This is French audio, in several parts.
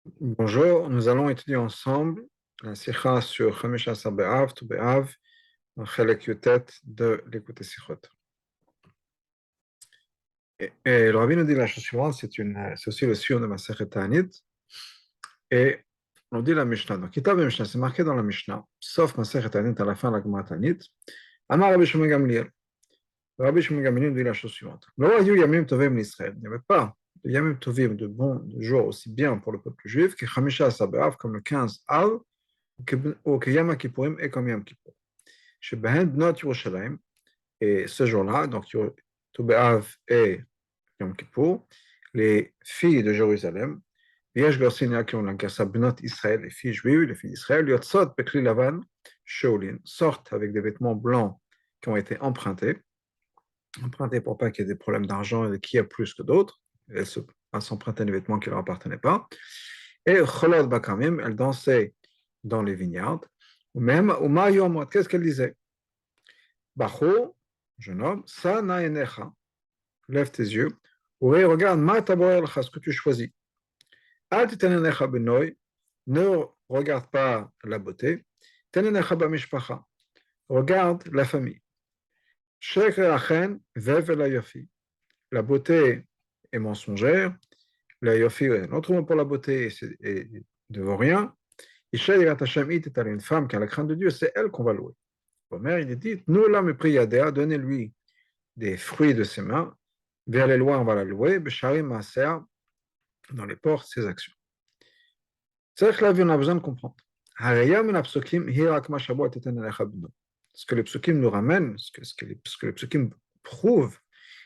Bonjour, nous allons étudier ensemble la sikha sur Chamisha Asar Be'av, Tu Be'av, dans Chelek Yutet de l'Écoute Sikhot. Et le Rabbi nous dit la chose suivante, c'est aussi le siur de Masechet Ta'anit, et on dit la Mishnah. Donc, Kitab et Mishnah, c'est marqué dans la Mishnah, sauf Masechet Ta'anit à la fin de la Gemara Ta'anit. Amar Rabbi Shimon Gamliel. Rabbi Shimon Gamliel nous dit la chose suivante. Lo hayu yamim tovim l'Israël. Il n'y avait pas de yamim tovim, de bons jours aussi bien pour le peuple juif que Chamisha Asar Be'av, comme le 15 Av, ou que Yom Kippourim est comme Yom Kippour. Chez Behen Bnot Yerushalayim, et ce jour-là, donc Tu B'Av et Yom Kippour, les filles de Jérusalem, Yesh Gorsinia qui ont l'Ankasa Bnot Israël, les filles juives, les filles d'Israël, Yotzot Bekli Lavan, Shaolin, sortent avec des vêtements blancs qui ont été empruntés pour pas qu'il y ait des problèmes d'argent et qui a plus que d'autres. Elles s'empruntaient des vêtements qui ne leur appartenaient pas. Et Cholot Bakamim, elles dansaient dans les vignobles. Ou même, qu'est-ce qu'elle disait? Bacho, jeune homme, sa naenecha, lève tes yeux, et regarde, ma taborelcha, ce que tu choisis. Al titenenecha benoy, ne regarde pas la beauté, tenenecha bamishpacha, regarde la famille. Shekre achen, vev la yofi, la beauté est mensongère, la yofi est un autre mot pour la beauté et de rien. Une femme qui a la crainte de Dieu, c'est elle qu'on va louer. Omer, il dit, nous l'âme priyadea, donnez-lui des fruits de ses mains, vers les lois, on va la louer, Besharim Maaser, dans les portes, ses actions. C'est que là, on a besoin de comprendre. Ce que les psukim nous ramènent, ce que les psukim prouvent,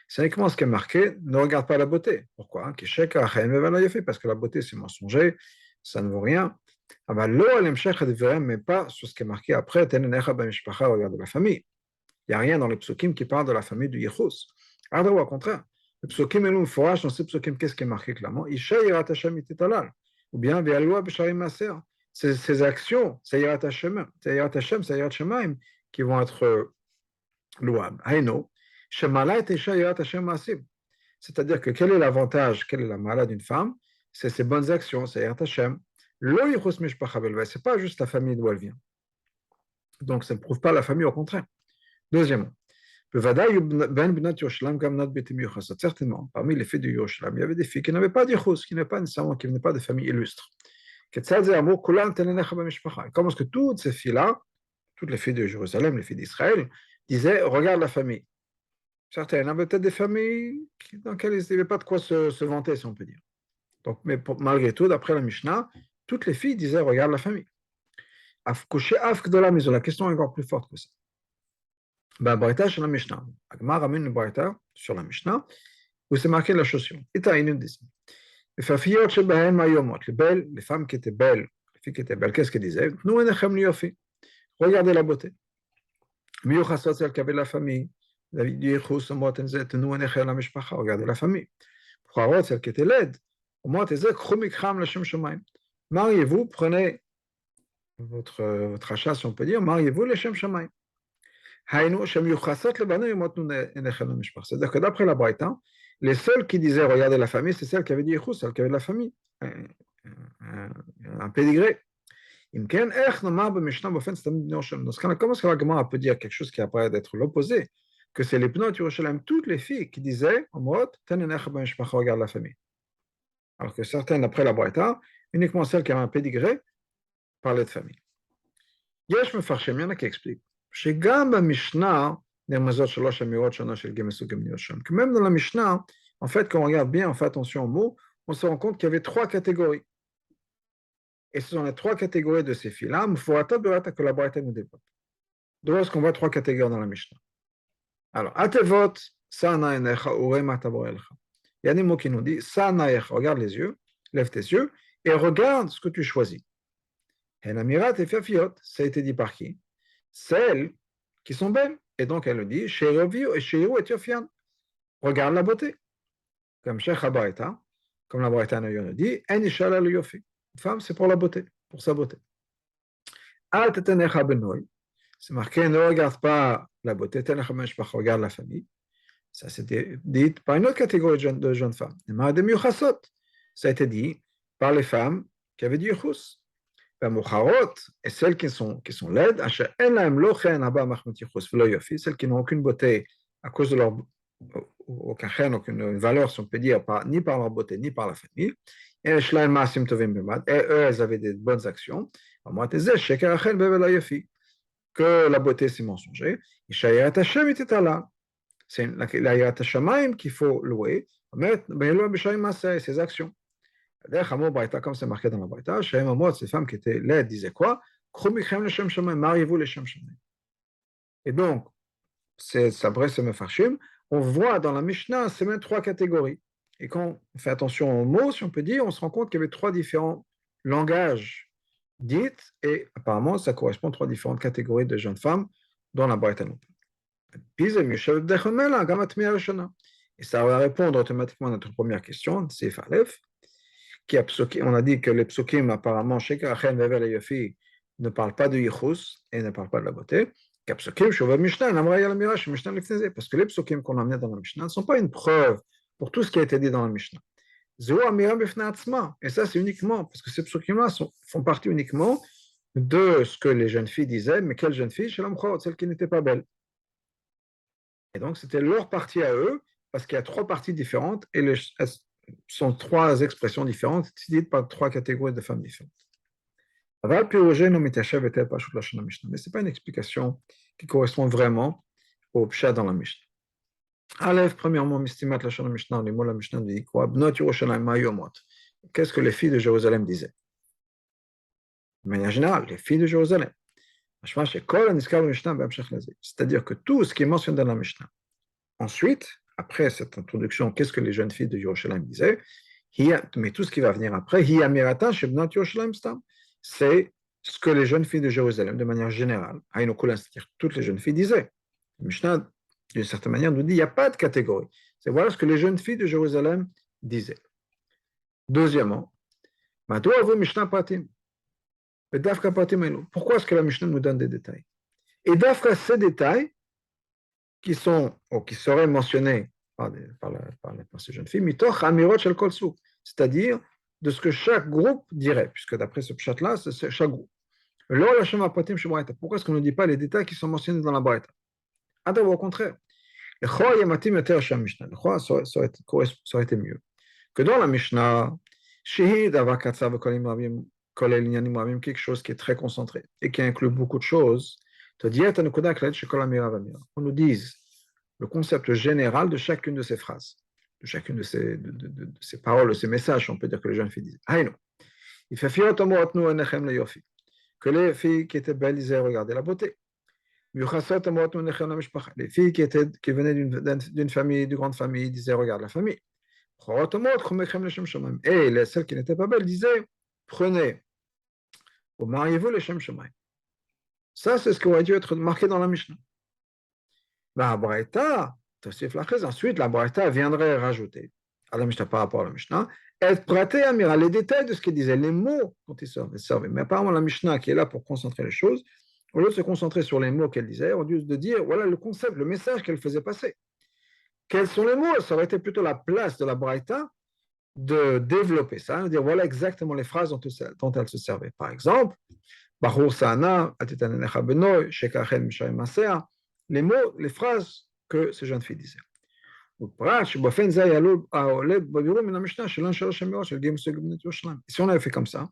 c'est uniquement ce qui est marqué, ne regarde pas la beauté. Pourquoi? Parce que la beauté, c'est mensonger, ça ne vaut rien. Mais pas sur ce qui est marqué après, regarde la famille. Il n'y a rien dans les psukim qui parle de la famille du Yechus. Au contraire, le psukim est long, forage dans ces psukim, qu'est-ce qui est marqué clairement? Isha yirat Hashem ititalal. Ou bien, ve'alua b'sharim maser. Ces actions, c'est yirat Hashem, c'est yirat Shemaim, qui vont être louables. Haïno, shemala et isha yirat Hashem masib. C'est-à-dire que quel est l'avantage, quelle est la malade d'une femme? C'est ses bonnes actions, c'est yirat Hashem. Lo yichus mishpacha belva, c'est pas juste la famille d'où elle vient. Donc, ça ne prouve pas la famille, au contraire. Deuxièmement, certainement, parmi les filles de Yerushalayim, il y avait des filles qui n'avaient pas d'Yichus, qui venaient pas de famille illustre. Comment est-ce que toutes ces filles-là, toutes les filles de Jérusalem, les filles d'Israël, disaient, regarde la famille. Certaines avaient peut-être des familles dans lesquelles il n'y avait pas de quoi se vanter, si on peut dire. Donc, mais malgré tout, d'après la Mishnah, toutes les filles disaient, regarde la famille. La question est encore plus forte que ça. Braïta sur la Mishnah. Agmar ramène une Braïta sur la Mishnah où c'est marqué la chose suivante. Les belles, les femmes qui étaient belles, les filles qui étaient belles, qu'est-ce qu'elles disaient? Nous, regardez la beauté. Celle qui avait la famille. Regardez la famille. Celle qui était laide. Mariez-vous, prenez votre achat, si on peut dire, mariez-vous les Shem Shamaim. C'est-à-dire que d'après la Braïta, les seuls qui disaient regarder la famille, c'est celles qui avaient dit Yichus, celles qui avaient de la famille, un pédigré. Dans ce cas-là, comment est-ce que la Gemara peut dire quelque chose qui apparaît d'être l'opposé, que c'est les Bnot Yerushalayim, toutes les filles qui disaient, regarde la famille. Alors que certaines, d'après la Braïta, uniquement celles qui avaient un pédigré, parlaient de famille. Yesh Mefarshim, il y en a qui expliquent. שגם במשנה נרמזות שלוש אמירות שונות של ג' סוגים נרשם. Que même dans la Mishnah, en fait, quand on regarde bien, on fait attention aux mots, on se rend compte qu'il y avait trois catégories. Et ce sont les trois catégories de ces filles-là, Mufurata Berata que la Braïta nous développe. D'où est-ce qu'on voit trois catégories dans la Mishnah? Alors, Atevot, Sana Enecha, Urema Taborelcha. Il y a des mots qui nous disent, Sana Enecha, regarde les yeux, lève tes yeux, et regarde ce que tu choisis. Henamirat et Fiafiot, ça a été dit par qui? Celles qui sont belles. Et donc elle le dit, Sheiru et Yofian. Regarde la beauté. Comme Sheikh Habaïta, comme la Braïta nous dit, En Ishala le Yofi. Une femme, c'est pour la beauté, pour sa beauté. Al Tetenecha Benoy. C'est marqué, ne regarde pas la beauté, Tenecha Meshpach, regarde la famille. Ça c'était dit par une autre catégorie de jeunes femmes. Ça a été dit par les femmes qui avaient du yichus. Et celles qui sont laides, celles qui n'ont aucune beauté à cause de leur aucune valeur, si on peut dire, ni par leur beauté, ni par la famille. Et eux, elles avaient des bonnes actions. Que la beauté, c'est mensonger. C'est la Yirat Hashamayim qu'il faut louer, ses actions. Comme c'est marqué dans la Braïta, ces femmes qui étaient laides disaient quoi? Mariez-vous les Shem Shamaim. Et donc, c'est Sabré Semefarshim, on voit dans la Mishnah, c'est même trois catégories. Et quand on fait attention aux mots, si on peut dire, on se rend compte qu'il y avait trois différents langages dits, et apparemment, ça correspond à trois différentes catégories de jeunes femmes dans la Braïta. Et ça va répondre automatiquement à notre première question, c'est Falef. On a dit que les psukim, apparemment, ne parlent pas de yichus et ne parlent pas de la beauté. Parce que les psukim qu'on a amenés dans la Mishnah ne sont pas une preuve pour tout ce qui a été dit dans la Mishnah. Et ça, c'est uniquement, parce que ces psukim-là font partie uniquement de ce que les jeunes filles disaient, mais quelles jeunes filles? Celles qui n'étaient pas belles. Et donc, c'était leur partie à eux, parce qu'il y a trois parties différentes, et sont trois expressions différentes, dites par trois catégories de femmes différentes. Mais ce n'est pas une explication qui correspond vraiment au pshat dans la Mishnah. Aleph, premièrement, mistimat la Shana Mishnah, les mots de la Mishnah dit quoi? Bnot Yerushalayim Mayomot. Qu'est-ce que les filles de Jérusalem disaient? De manière générale, les filles de Jérusalem. C'est-à-dire que tout ce qui est mentionné dans la Mishnah. Ensuite, après cette introduction, qu'est-ce que les jeunes filles de Jérusalem disaient? Mais tout ce qui va venir après, c'est ce que les jeunes filles de Jérusalem, de manière générale, c'est-à-dire toutes les jeunes filles disaient. Le Mishnah, d'une certaine manière, nous dit qu'il n'y a pas de catégorie. C'est voilà ce que les jeunes filles de Jérusalem disaient. Deuxièmement, pourquoi est-ce que la Mishnah nous donne des détails? Et d'Afka, ces détails qui seraient mentionnés par ces jeunes filles, c'est-à-dire de ce que chaque groupe dirait, puisque d'après ce pshat-là, c'est chaque groupe. Pourquoi est-ce qu'on ne dit pas les détails qui sont mentionnés dans la Braïta? Au contraire, ça aurait été mieux que dans la Mishnah, quelque chose qui est très concentré et qui inclut beaucoup de choses. On nous dise le concept général de chacune de ces phrases, de chacune de ces paroles, de ces messages, on peut dire que les jeunes filles disent. Il fait que les filles qui étaient belles disaient regardez la beauté. Les filles qui venaient d'une famille, d'une grande famille, disaient regarde la famille. Et celles qui n'étaient pas belles disaient prenez ou mariez-vous les Shem Shamaim. Ça, c'est ce qui aurait dû être marqué dans la Mishnah. La Braïta, ensuite, la Braïta viendrait rajouter à la Mishnah par rapport à la Mishnah, être prêté à mirer les détails de ce qu'il disait, les mots dont il servait. Mais apparemment, la Mishnah qui est là pour concentrer les choses, au lieu de se concentrer sur les mots qu'elle disait, au lieu de dire voilà le concept, le message qu'elle faisait passer. Quels sont les mots? Ça aurait été plutôt la place de la Braïta de développer ça, de dire voilà exactement les phrases dont elle se servait. Par exemple, les mots, les phrases que ces jeunes filles disaient. Si on avait fait comme ça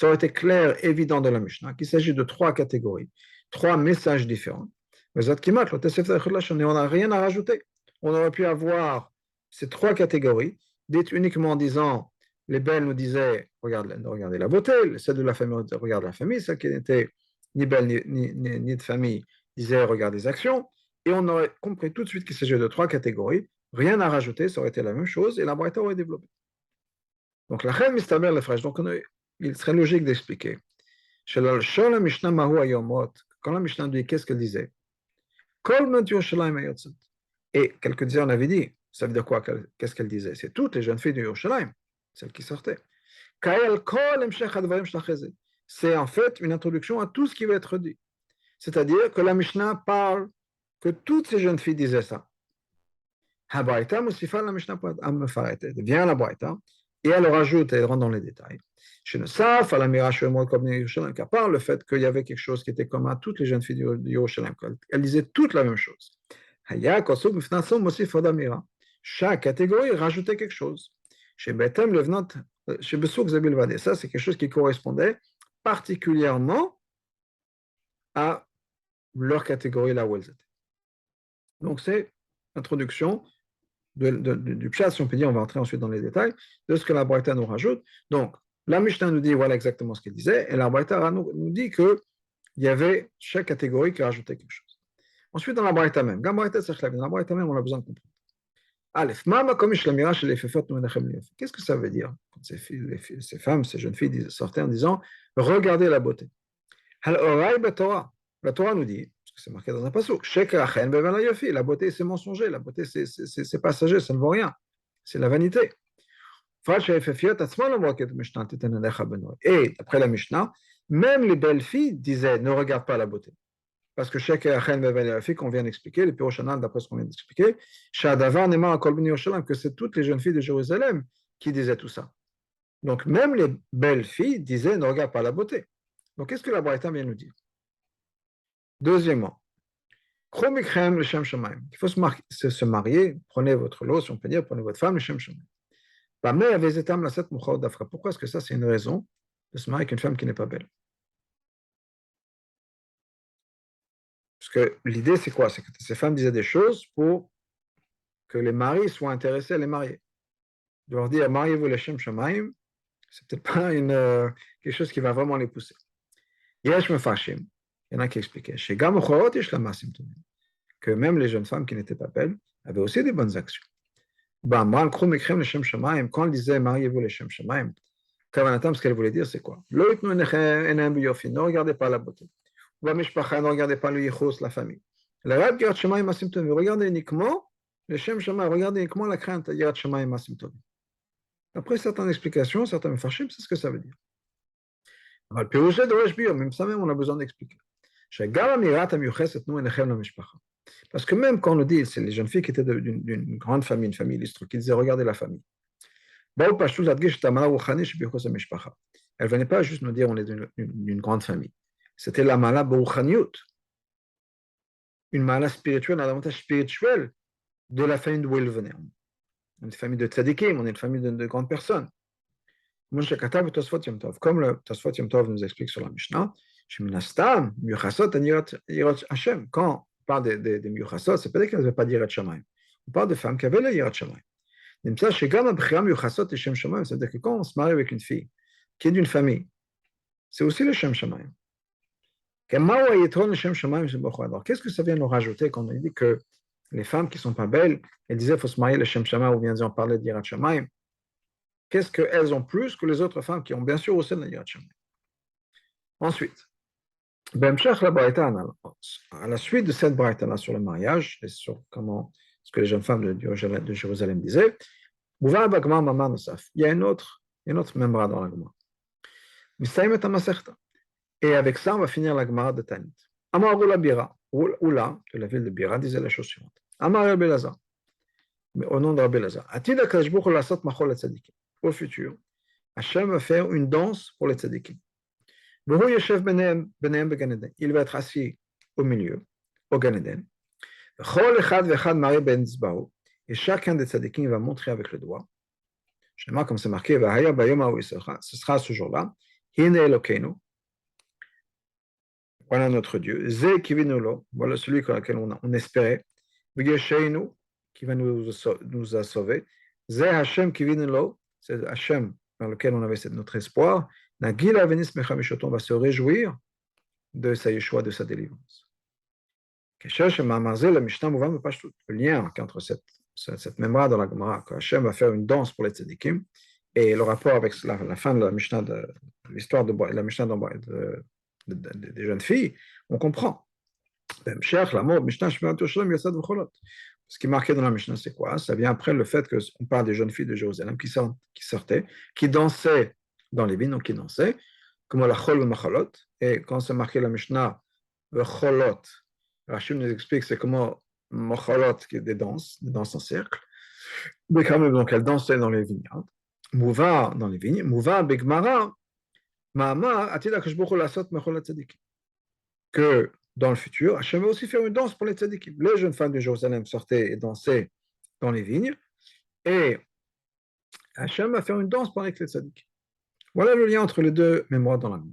aurait été clair, évident dans la Mishnah qu'il s'agit de trois catégories, trois messages différents. Et on n'a rien à rajouter. On aurait pu avoir ces trois catégories, dites uniquement en disant les belles nous disaient regardez la beauté, celles de la famille regardez la famille, celles qui n'étaient ni belles ni de famille disaient regardez les actions, et on aurait compris tout de suite qu'il s'agit de trois catégories, rien à rajouter, ça aurait été la même chose, et la Braïta aurait développé. Donc la reine mistaber le frère, donc il serait logique d'expliquer. Quand la Mishnah dit qu'est-ce qu'elle disait? Et quelques dizaines on avait dit, ça veut dire quoi? Qu'est-ce qu'elle disait? C'est toutes les jeunes filles de Yerushalayim, celles qui sortaient. C'est en fait une introduction à tout ce qui va être dit. C'est-à-dire que la Mishnah parle que toutes ces jeunes filles disaient ça. Vient la Braïta, Et elle rajoute, elle rentre dans les détails. Chez Nosaf, à la Mirash Yerushalayim, qu'à part le fait qu'il y avait quelque chose qui était commun à toutes les jeunes filles de Yerushalayim, elles disaient toutes la même chose. Chaque catégorie rajoutait quelque chose. Chez Betem, le venant, chez Bessouk Zabil Vade, ça c'est quelque chose qui correspondait particulièrement à leur catégorie là où elles étaient. Donc c'est l'introduction du pshat, si on peut dire, on va entrer ensuite dans les détails, de ce que la Braïta nous rajoute. Donc, la Mishnah nous dit voilà exactement ce qu'il disait, et la Braïta nous dit qu'il y avait chaque catégorie qui rajoutait quelque chose. Ensuite, dans la Braïta même, dans la Braïta même, on a besoin de comprendre. Aleph, qu'est-ce que ça veut dire quand ces femmes, ces jeunes filles sortaient en disant regardez la beauté. La Torah nous dit, parce que c'est marqué dans un passage, la beauté c'est mensonger, la beauté c'est passager, ça ne vaut rien, c'est la vanité. Et après la Mishnah, même les belles filles disaient ne regarde pas la beauté. Parce que chaque qu'on vient d'expliquer, le Piroshanan, d'après ce qu'on vient d'expliquer, que c'est toutes les jeunes filles de Jérusalem qui disaient tout ça. Donc même les belles filles disaient ne regarde pas la beauté. Donc qu'est-ce que la Braïta vient nous dire? Deuxièmement, il faut se marier, prenez votre lot, si on peut dire, prenez votre femme, le Shem Shemaim. Pourquoi est-ce que ça, c'est une raison de se marier avec une femme qui n'est pas belle? Parce que l'idée, c'est quoi? C'est que ces femmes disaient des choses pour que les maris soient intéressés à les marier. De leur dire, mariez-vous les Shem Shemaim, c'est peut-être pas quelque chose qui va vraiment les pousser. Yesh Mefashim, il y en a qui expliquaient, que même les jeunes femmes qui n'étaient pas belles avaient aussi des bonnes actions. Quand elle disait mariez-vous les Shem Shemaim, ce qu'elle voulait dire, c'est quoi? Ne regardez pas la beauté. Ne regardez pas le yichus, la famille. Regardez uniquement le Shem Shemaim, regardez uniquement la crainte, Yirat Shemaim Masim Tovim. Après certaines explications, certains Mefarshim, c'est ce que ça veut dire. Même ça même, on a besoin d'expliquer. Parce que même quand on nous dit, c'est les jeunes filles qui étaient d'une grande famille, une famille illustre, qui disaient regardez la famille. Elle ne venait pas juste nous dire on est d'une grande famille. C'était la mala b'ruchaniyut, une mala spirituelle, un avantage spirituel de la famille d'où elle venait. On est une famille de tzadikim, on est une famille de grandes personnes. Comme le Tosfot Yom Tov nous explique sur la Mishnah, quand on parle des Miyuchasot, c'est pas qu'elles n'avaient pas d'Yirat Shamayim. On parle de femmes qui avaient la Yirat Shamayim. C'est-à-dire que quand on se marie avec une fille qui est d'une famille, c'est aussi le Shem Shamayim. Alors, qu'est-ce que ça vient nous rajouter quand on dit que les femmes qui ne sont pas belles, elles disaient qu'il faut se marier le Shem Shamayim, ou bien on parlait d'Yirat Shamayim? Qu'est-ce qu'elles ont plus que les autres femmes qui ont bien sûr aussi la Yirat Shamayim? Ensuite, à la suite de cette braïta-là sur le mariage et sur comment ce que les jeunes femmes de Jérusalem disaient, il y a une autre membre dans la Gemara. Et avec ça, on va finir la Gemara de Tanit. Amar Oula Bira, Oula, de la ville de Bira, disait la chose suivante. Amar Rabbi Elazar, au nom de Rabbi Elazar, Atid HaKadosh Baruch Hu lasot machol letzadikim. Au futur, Hachem va faire une danse pour les tzadikim. Il va être assis au milieu, au Gan Eden. Et chacun des tzadikim va montrer avec le doigt. Comme c'est marqué, ce sera ce jour-là. Voilà notre Dieu. Voilà celui sur lequel on espérait. Qui va nous sauver. C'est Hachem dans lequel on avait notre espoir. On va se réjouir de sa Yeshua, de sa délivrance. Le lien entre cette mémoire dans la Gemara, que Hachem va faire une danse pour les tzadikim, et le rapport avec la fin de la Mishnah, de l'histoire de la Mishnah des jeunes filles, on comprend. Ce qui est marqué dans la Mishnah, c'est quoi? Ça vient après le fait qu'on parle des jeunes filles de Jérusalem qui sortaient, qui dansaient dans les vignes, donc qui dansaient, comme la chol ou machalot. Et quand c'est marqué la Mishnah, le cholot, Rachid nous explique c'est comment machalot, qui est des danses en cercle. Mais quand même, donc elles dansaient dans les vignes. Mouva dans les vignes, Mouva Begmara, Mahamar, Atid Akash Baruch Hu Lasot Mechol HaTzadikim. Que dans le futur, Hachem va aussi faire une danse pour les tzadikim. Les jeunes femmes de Jérusalem sortaient et dansaient dans les vignes, et Hachem va faire une danse pour les tzadikim. Voilà le lien entre les deux mémoires dans la main.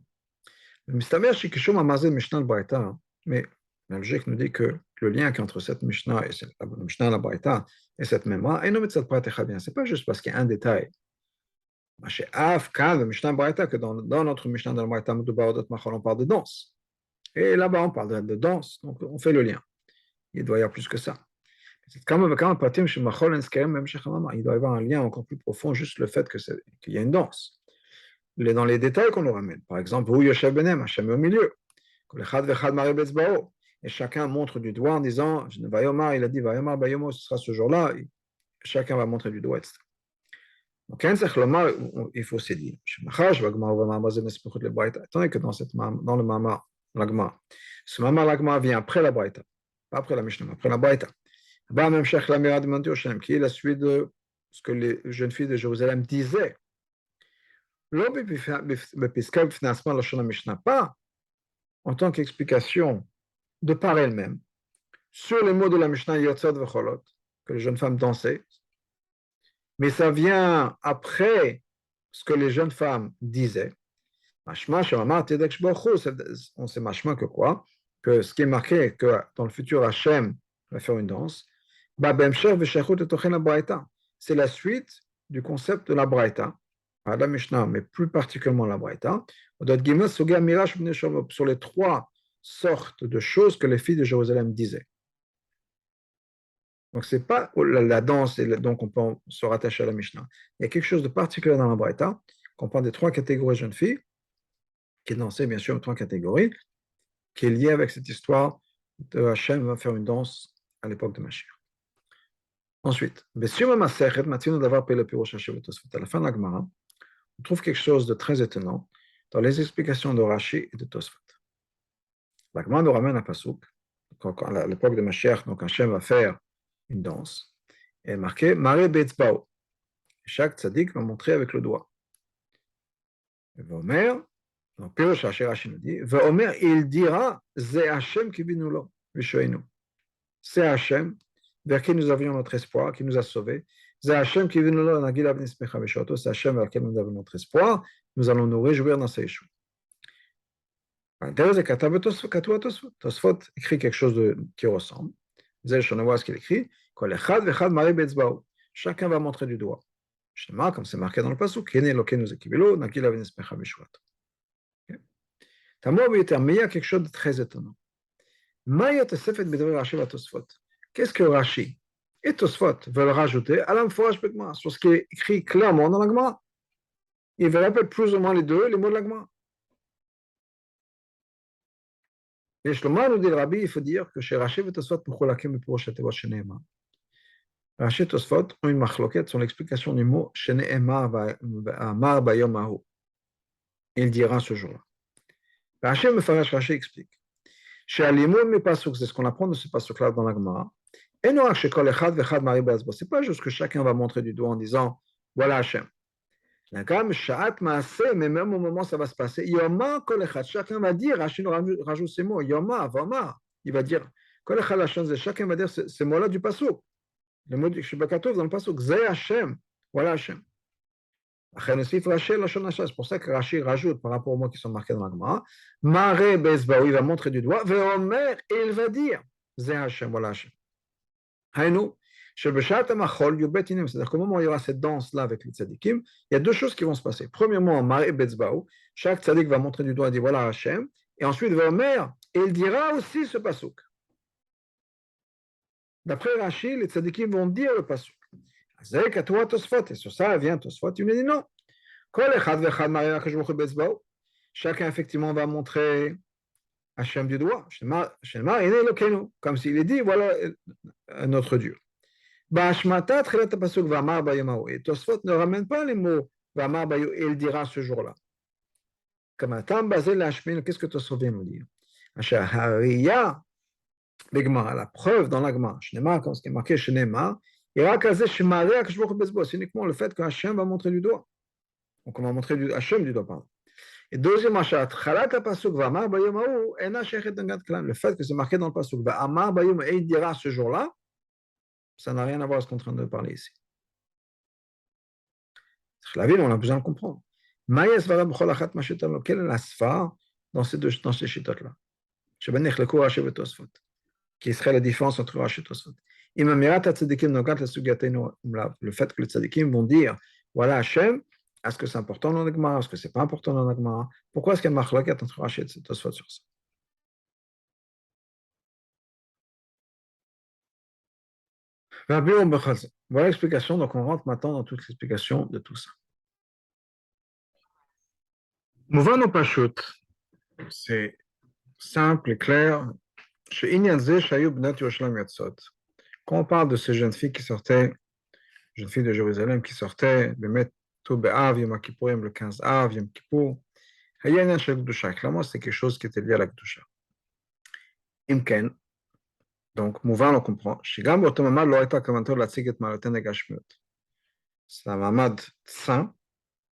Le Mistamer Shikishum Amazé Mishnah al-Braïta, mais la logique nous dit que le lien entre cette Mishnah et la Mishnah al-Braïta et cette mémoire, et non mais cette pratique bien, c'est pas juste parce qu'il y a un détail. Chez Af, Kan, le Mishnah al-Braïta, que dans notre Mishnah al-Braïta, on parle de danse. Et là-bas, on parle de danse, donc on fait le lien. Il doit y avoir plus que ça. Il doit y avoir un lien encore plus profond, juste le fait qu'il y a une danse. Dans les détails qu'on nous ramène. Par exemple, où Yoshev Benem, Hachem est au milieu. Et chacun montre du doigt en disant, Vayomar, il a dit, Vayomar, Bayomo, ce sera ce jour-là. Chacun va montrer du doigt, etc. Donc, il faut se dire, étant donné que dans le Mama, l'Agma, ce Mama, l'Agma vient après la Braïta, pas après la Mishnah, après la Braïta. Qui est la suite de ce que les jeunes filles de Jérusalem disaient. Pas en tant qu'explication de par elle-même sur les mots de la Mishnah Yotzot Vecholot, que les jeunes femmes dansaient, mais ça vient après ce que les jeunes femmes disaient. On sait machma que quoi? Que ce qui est marqué, que dans le futur Hachem va faire une danse, c'est la suite du concept de la Braïta, la Mishnah, mais plus particulièrement la Braïta, sur les trois sortes de choses que les filles de Jérusalem disaient. Donc, ce n'est pas la danse, et donc on peut se rattacher à la Mishnah. Il y a quelque chose de particulier dans la Braïta, qu'on prend des trois catégories de jeunes filles, qui dansaient bien sûr trois catégories, qui est liée avec cette histoire de Hachem va faire une danse à l'époque de Mashiach. Ensuite, à la fin de la Gemara, on trouve quelque chose de très étonnant dans les explications de Rashi et de Tosfot. La Gemara nous ramène un pasuk, à l'époque de Mashiach, donc Hachem va faire une danse, et marqué Mare Betzbao. Chaque tzaddik va montrer avec le doigt. Et Vomer, donc Pirosh Rashi nous dit, Vomer, il dira, Ze Hachem qui binulo, Vishoenu. C'est Hachem vers qui nous avions notre espoir, qui nous a sauvés. C'est Hachem qui binulo, Nagil Avnis Mecha Vishoto. C'est Hachem vers qui nous avons notre espoir. Nous allons nous réjouir dans sa Yeshua. Tosfot écrit quelque chose qui ressemble. Je ne vois ce qu'il écrit. Chacun va montrer du doigt. Comme c'est marqué dans le passage, mais il y a quelque chose de très étonnant. Qu'est-ce que Rashi et Tosfot veulent rajouter à l'amphorage Begma sur ce qui est écrit clairement dans la Gemara? Ils veulent répéter plus ou moins les mots de la Gemara. Et Shlomo nous dit le Rabbi, il faut dire que chez Rashi et Tosfot, Rashi et Tosfot ont une machloket sur l'explication du mot Shene'emar Amar Bayom Ahu. Il dira ce jour-là. Rashi explique. Chez Alimon, mais pasuk, c'est ce qu'on apprend de ce pasuk-là dans la Gemara. Et non, chez Kol Echad Vechad Mari Be'azbo. C'est pas juste que chacun va montrer du doigt en disant voilà Hachem. Mais même au moment où ça va se passer, Yoma Kol Echad, chacun va dire, Rashi nous rajoute ces mots, Yoma, Vama, il va dire, Kol Echad Hachem, chacun va dire ces mots-là du pasuk. Le mot du Shibakatov dans le pasuk, Zé Hachem, voilà Hachem. C'est pour ça que Rashi rajoute par rapport aux mots qui sont marqués dans la Gemara, Mare Bezbaou, il va montrer du doigt, Veomer, et il va dire, Zé Hachem, voilà Hachem. Haïnou, c'est-à-dire qu'au moment où il y aura cette danse-là avec les tzadikim, il y a deux choses qui vont se passer. Premièrement, Mare Bezbaou, chaque tzadik va montrer du doigt et dire voilà Hachem, et ensuite Veomer, et il dira aussi ce pasuk. D'après Rashi, les tzadikim vont dire le pasuk. Et sur ça vient Tosfot, il me dit non. Chacun effectivement va montrer Hachem du doigt, comme s'il est dit, voilà notre Dieu. Et Tosfot ne ramène pas les mots et il dira ce jour-là. Qu'est-ce que Tosfot vient nous dire? La preuve dans la Gemara, comme ce qui est marqué chez Neymar, C'est uniquement le fait qu'Hachem va montrer du doigt. Donc on va montrer Hachem du doigt, pardon. Et deuxièmement, le fait que c'est marqué dans le pasuk, et il dira ce jour-là, ça n'a rien à voir avec ce qu'on est en train de parler ici. La ville, on a besoin de comprendre. Quelle est la sphère dans ces chitotes-là? Qui serait la différence entre Rashi et Tosfot. Le fait que les tzadikim vont dire, voilà Hachem, est-ce que c'est important dans l'Agmara, est-ce que c'est pas important dans l'Agmara? Pourquoi est-ce qu'il y a une marloquette entre Rashi et Tosfot sur ça? Voilà l'explication, donc on rentre maintenant dans toute l'explication de tout ça. Mouvan ou Pashut, c'est simple et clair. Quand on parle de ces jeunes filles qui sortaient, jeunes filles de Jérusalem qui sortaient, le 15 Av, Yom Kippur, clairement c'est quelque chose qui était lié à la Kedusha. Imken, donc Mouvan on comprend, c'est un mamad saint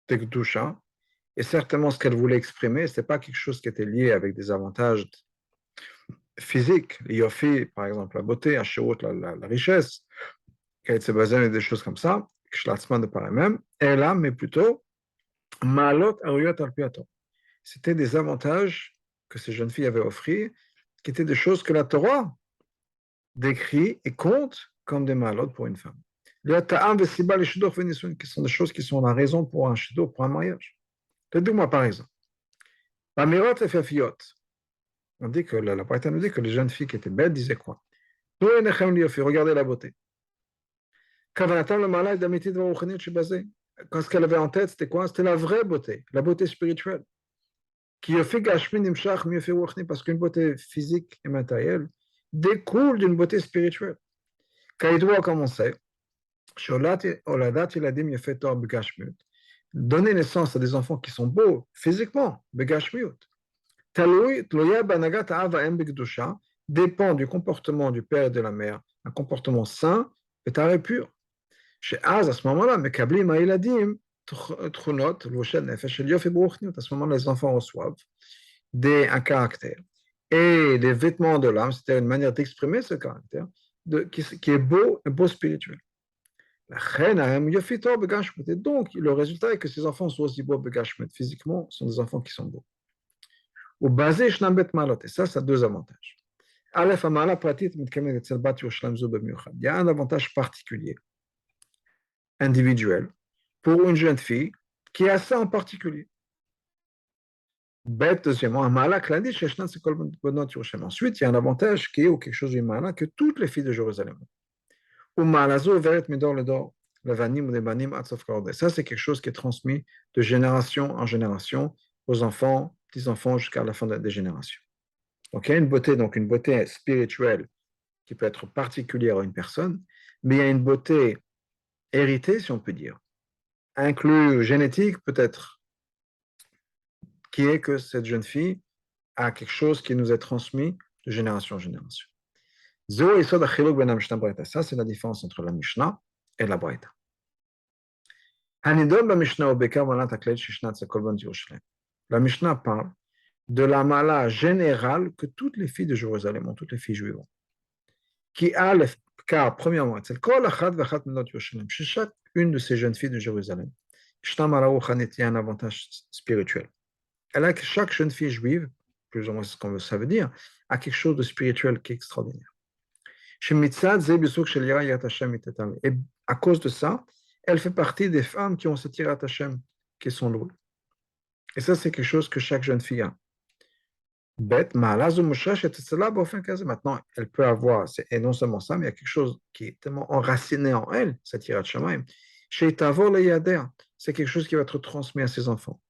de Kedusha, et certainement ce qu'elle voulait exprimer, ce n'était pas quelque chose qui était lié avec des avantages physiques, l'iofi, par exemple, la beauté, la richesse, qu'elle se basait sur des choses comme ça, de par elle-même, et là, mais plutôt, malot aruyot alpiato. C'était des avantages que ces jeunes filles avaient offris, qui étaient des choses que la Torah décrit et compte comme des malot pour une femme. Qui sont des choses qui sont la raison pour un shidduch, pour un mariage. Deux-moi par exemple. Pamirot et Fafiot. On dit que la Braïta nous dit que les jeunes filles qui étaient belles disaient quoi? Regardez la beauté. Quand ce qu'elle avait en tête, c'était quoi? C'était la vraie beauté, la beauté spirituelle. Parce qu'une beauté physique et matérielle découle d'une beauté spirituelle. Comme on sait, donner naissance à des enfants qui sont beaux physiquement, dépend du comportement du père et de la mère, un comportement sain et taré pur. À ce moment-là, à ce moment-là, les enfants reçoivent un caractère et des vêtements de l'âme, c'est-à-dire une manière d'exprimer ce caractère qui est beau et beau spirituel. Donc, le résultat est que ces enfants sont aussi beaux physiquement, sont des enfants qui sont beaux. Et ça, ça a deux avantages. Il y a un avantage particulier, individuel, pour une jeune fille qui a ça en particulier. Deuxièmement, ensuite, il y a un avantage qui est ou quelque chose du mala que toutes les filles de Jérusalem ont. Ça, c'est quelque chose qui est transmis de génération en génération aux enfants, petits-enfants, jusqu'à la fin des générations. Donc, il y a une beauté spirituelle qui peut être particulière à une personne, mais il y a une beauté héritée, si on peut dire, inclus génétique peut-être, qui est que cette jeune fille a quelque chose qui nous est transmis de génération en génération. Ça, c'est la différence entre la Mishnah et la Braïta. La Mishnah parle de la mala générale que toutes les filles de Jérusalem ont, toutes les filles juives ont. Qui a le cas, premièrement, chez chacune de ces jeunes filles de Jérusalem, il y a un avantage spirituel. Chaque jeune fille juive, plus ou moins ce que ça veut dire, a quelque chose de spirituel qui est extraordinaire. Et à cause de ça, elle fait partie des femmes qui ont ce tirat Hashem, qui sont louées. Et ça, c'est quelque chose que chaque jeune fille a. Maintenant, elle peut avoir, et non seulement ça, mais il y a quelque chose qui est tellement enraciné en elle, cette tirat Shamaim. C'est quelque chose qui va être transmis à ses enfants.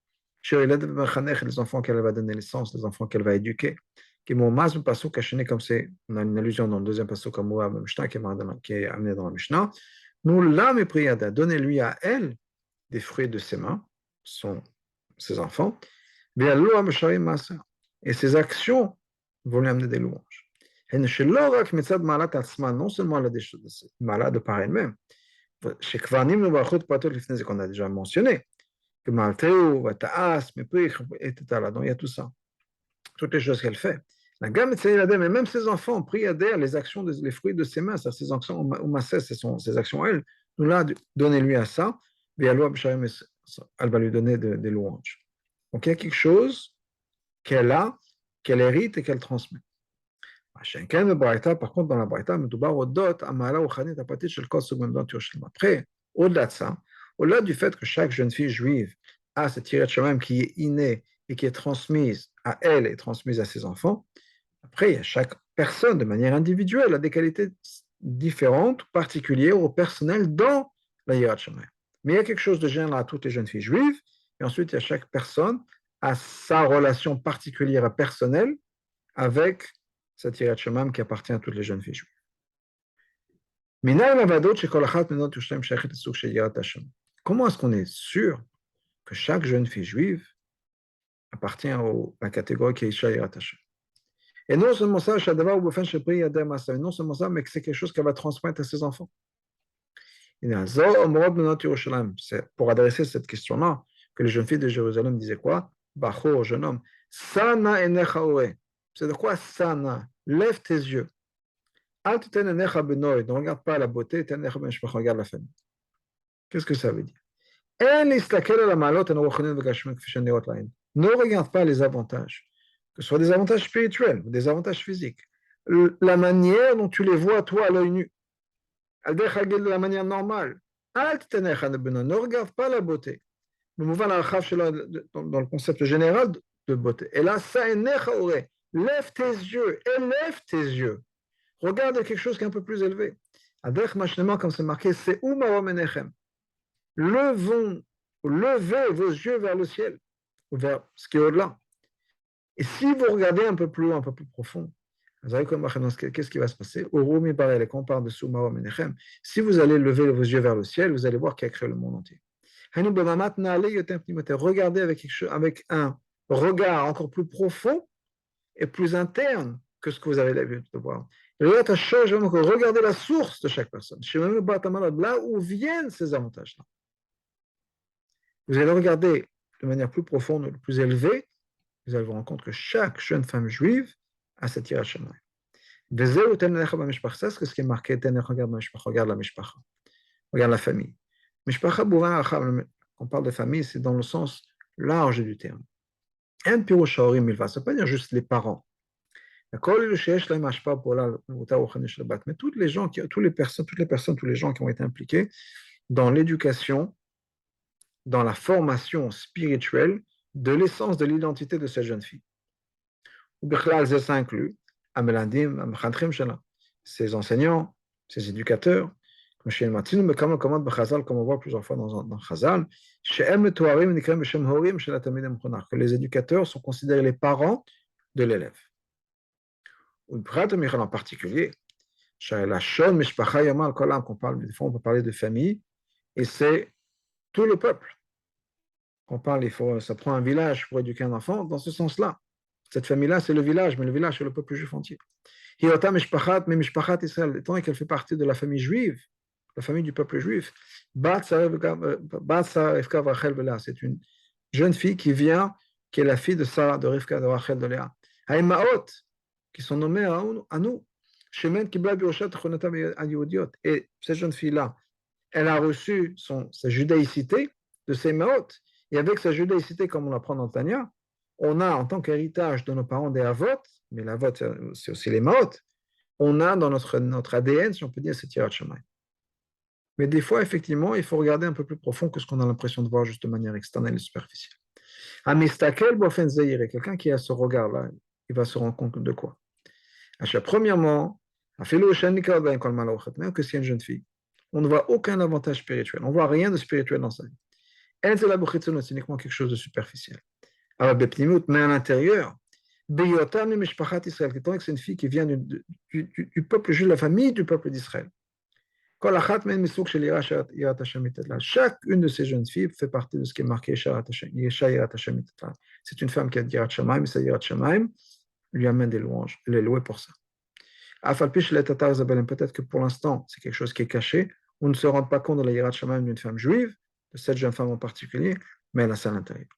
Les enfants qu'elle va donner naissance, les enfants qu'elle va éduquer. Comme c'est, on a une allusion dans le deuxième passage comme Mishnah qui est amené dans la Mishnah. Nous l'âme priada, donnez-lui à elle des fruits de ses mains, ses enfants, et ses actions vont lui amener des louanges. Non seulement elle a des malades par elle-même, qu'on a déjà mentionné, que Malteo, Taas, Mepich, etc. Donc il y a tout ça, toutes les choses qu'elle fait. La gamme de mais même ses enfants ont pris à les actions, les fruits de ses mains, ses actions, ou ses actions à elle, nous l'a donné lui à ça, et elle va lui donner des louanges. Donc il y a quelque chose qu'elle a, qu'elle hérite et qu'elle transmet. Par contre, dans la Braïta, après, au-delà de ça, au-delà du fait que chaque jeune fille juive a cette tirette Shamaim qui est innée et qui est transmise à elle et transmise à ses enfants, après, il y a chaque personne, de manière individuelle, a des qualités différentes, particulières ou personnelles dans la Yirat Shamaim. Mais il y a quelque chose de général à toutes les jeunes filles juives, et ensuite, il y a chaque personne a sa relation particulière et personnelle avec cette Yirat Shamaim qui appartient à toutes les jeunes filles juives. Comment est-ce qu'on est sûr que chaque jeune fille juive appartient à la catégorie qui est Isha Yirat Hashem? Et non seulement ça, non seulement ça, mais que c'est quelque chose qu'elle va transmettre à ses enfants. C'est pour adresser cette question-là que les jeunes filles de Jérusalem disaient quoi? Bachor, jeune homme, Sana enecha oe. C'est de quoi Sana? Lève tes yeux. Ne regarde pas la beauté, regarde la famille. Qu'est-ce que ça veut dire? Ne regarde pas les avantages, que ce soit des avantages spirituels ou des avantages physiques. La manière dont tu les vois, toi, à l'œil nu. De la manière normale. Ne regarde pas la beauté. Dans le concept général de beauté. Et là, ça lève tes yeux, élève tes yeux. Regarde quelque chose qui est un peu plus élevé. Comme c'est marqué, c'est levez vos yeux vers le ciel, vers ce qui est au-delà. Et si vous regardez un peu plus loin, un peu plus profond, qu'est-ce qui va se passer? Quand on parle de Soumaro Menechem, si vous allez lever vos yeux vers le ciel, vous allez voir qui a créé le monde entier. Regardez avec un regard encore plus profond et plus interne que ce que vous avez l'habitude de voir. Regardez la source de chaque personne. Là où viennent ces avantages-là. Vous allez regarder de manière plus profonde, plus élevée, vous allez vous rendre compte que chaque jeune femme juive a cette Yirat Shamayim. C'est ce qui est marqué, regarde la mishpacha, regarde la famille. Mishpacha, on parle de famille, c'est dans le sens large du terme. Ça ne veut pas dire juste les parents. Mais toutes les gens, toutes les personnes, tous les gens qui ont été impliqués dans l'éducation, dans la formation spirituelle de l'essence de l'identité de cette jeune fille. Ça inclut ses enseignants, ses éducateurs, comme on voit plusieurs fois dans Chazal, que les éducateurs sont considérés les parents de l'élève. En particulier, des fois on peut parler de famille, et c'est tout le peuple. On parle, ça prend un village pour éduquer un enfant, dans ce sens-là. Cette famille-là, c'est le village, mais le village, c'est le peuple juif entier. Étant donné qu'elle fait partie de la famille juive, la famille du peuple juif, c'est une jeune fille qui vient, qui est la fille de Sarah, de Rivka, de Rachel, de Léa. Haïmaot, qui sont nommés à nous. Et cette jeune fille-là, elle a reçu sa judaïcité de ses maot. Et avec sa judaïcité, comme on l'apprend dans Tania, on a en tant qu'héritage de nos parents des avot, mais l'avot, c'est aussi les maot, on a dans notre ADN, si on peut dire, cette Yirat Shamayim. Mais des fois, effectivement, il faut regarder un peu plus profond que ce qu'on a l'impression de voir juste de manière externe et superficielle. Quelqu'un qui a ce regard-là, il va se rendre compte de quoi? Premièrement, même que c'est une jeune fille, on ne voit aucun avantage spirituel, on ne voit rien de spirituel dans sa vie. C'est uniquement quelque chose de superficiel. Alors, mais à l'intérieur, c'est une fille qui vient du peuple juif, de la famille du peuple d'Israël. Chacune de ces jeunes filles fait partie de ce qui est marqué c'est une femme qui a Yirat Shamayim, sa Yirat Shamayim lui amène des louanges, elle est louée pour ça. Peut-être que pour l'instant, c'est quelque chose qui est caché. On ne se rend pas compte de la hiérarchie même d'une femme juive, de cette jeune femme en particulier, mais elle a ça à l'intérieur.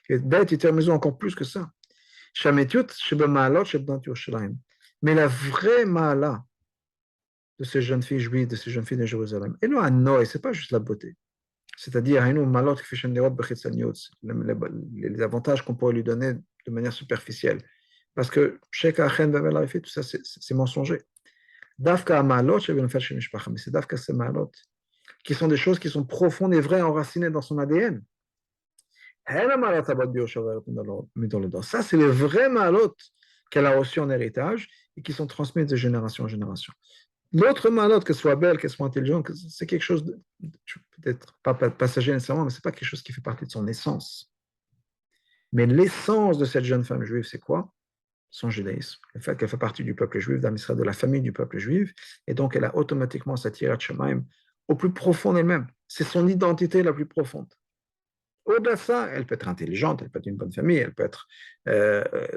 Et bête, il termine encore plus que ça. Mais la vraie ma'ala de ces jeunes filles juives, de ces jeunes filles de Jérusalem, et non, ce n'est pas juste la beauté. C'est-à-dire, les avantages qu'on pourrait lui donner de manière superficielle. Parce que tout ça, c'est mensonger. Dafka Maalot, mais c'est Dafka ces Maalot, qui sont des choses qui sont profondes et vraies, enracinées dans son ADN. Ça, c'est les vrais Maalot qu'elle a reçus en héritage et qui sont transmis de génération en génération. L'autre Maalot, qu'elle soit belle, qu'elle soit intelligente, c'est quelque chose de, peut-être pas passager nécessairement, mais ce n'est pas quelque chose qui fait partie de son essence. Mais l'essence de cette jeune femme juive, c'est quoi? Son judaïsme. Le fait qu'elle fait partie du peuple juif, d'Amisraël, de la famille du peuple juif, et donc elle a automatiquement cette hirat shamaim au plus profond d'elle-même. C'est son identité la plus profonde. Au-delà de ça, elle peut être intelligente, elle peut être une bonne famille, elle peut être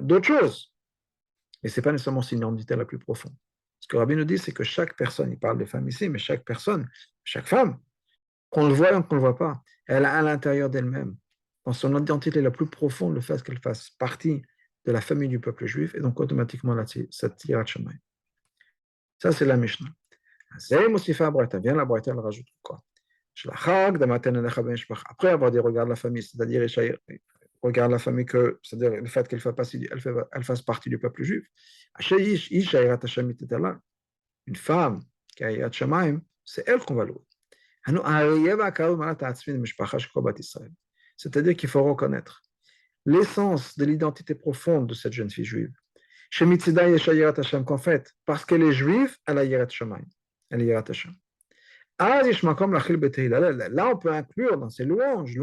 d'autres choses. Mais ce n'est pas nécessairement son identité la plus profonde. Ce que Rabbi nous dit, c'est que chaque personne, il parle de femme ici, mais chaque personne, chaque femme, qu'on le voit ou qu'on ne le voit pas, elle a à l'intérieur d'elle-même, dans son identité la plus profonde, le fait qu'elle fasse partie de la famille du peuple juif, et donc automatiquement cette hirat shamaim. Ça, c'est la Mishnah. Viens la Braïta, elle rajoute quoi? Après avoir dit regarde la famille, c'est-à-dire regarde la famille, c'est-à-dire le fait qu'elle fasse partie du peuple juif. Une femme qui a hirat shamaim, c'est elle qu'on va louer. C'est-à-dire qu'il faut reconnaître l'essence de l'identité profonde de cette jeune fille juive. Qu'en fait, parce qu'elle est juive, elle a yirat shamayim. Elle a yirat Hashem. Là, on peut inclure dans ces louanges,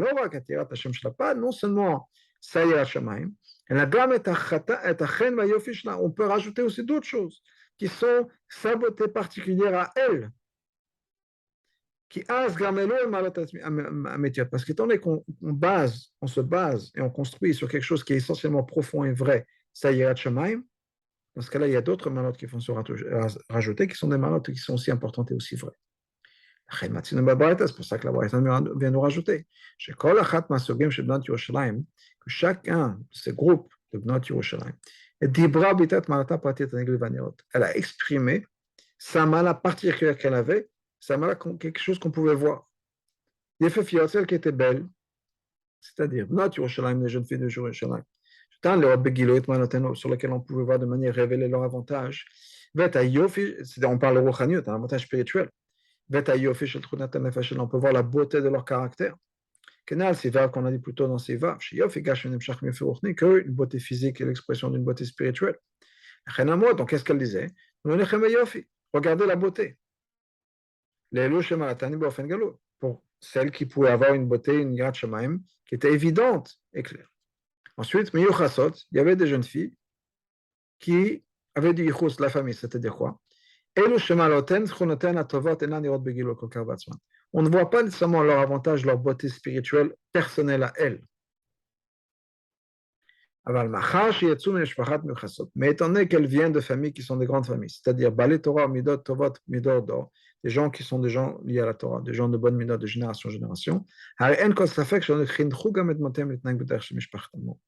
pas non seulement sa yirat shamayim, on peut rajouter aussi d'autres choses qui sont sa beauté particulière à elle. Parce qu'étant donné qu'on se base et on construit sur quelque chose qui est essentiellement profond et vrai, ça yirat shamayim, dans ce cas-là, il y a d'autres malotes qui vont se rajouter, qui sont des malotes qui sont aussi importantes et aussi vraies. C'est pour ça que la Braïta vient nous rajouter que chacun de ces groupes de Bnot Yerushalayim, elle a exprimé sa mala particulière qu'elle avait, sa mala quelque chose qu'on pouvait voir. Il y a celle qui était belle, c'est-à-dire Bnot Yerushalayim, les jeunes filles de Yerushalayim, sur lesquels on pouvait voir de manière révéler leur avantage. On parle de Rouchaniyot, un avantage spirituel. On peut voir la beauté de leur caractère. Kenal, c'est vrai qu'on a dit plus tôt dans Seva, qu'une beauté physique et l'expression d'une beauté spirituelle. Donc, qu'est-ce qu'elle disait? Regardez la beauté. Pour celle qui pouvait avoir une beauté, une yirat shamayim, qui était évidente et claire. Ensuite, il y avait des jeunes filles qui avaient du yichus, la famille, c'est-à-dire quoi? On ne voit pas nécessairement leur avantage, leur beauté spirituelle personnelle à elles. Mais étant donné qu'elles viennent de familles qui sont des grandes familles, c'est-à-dire Balei Torah, Midot, Tovot, Midor, Dor, des gens qui sont des gens liés à la Torah, des gens de bonne midot de génération en génération,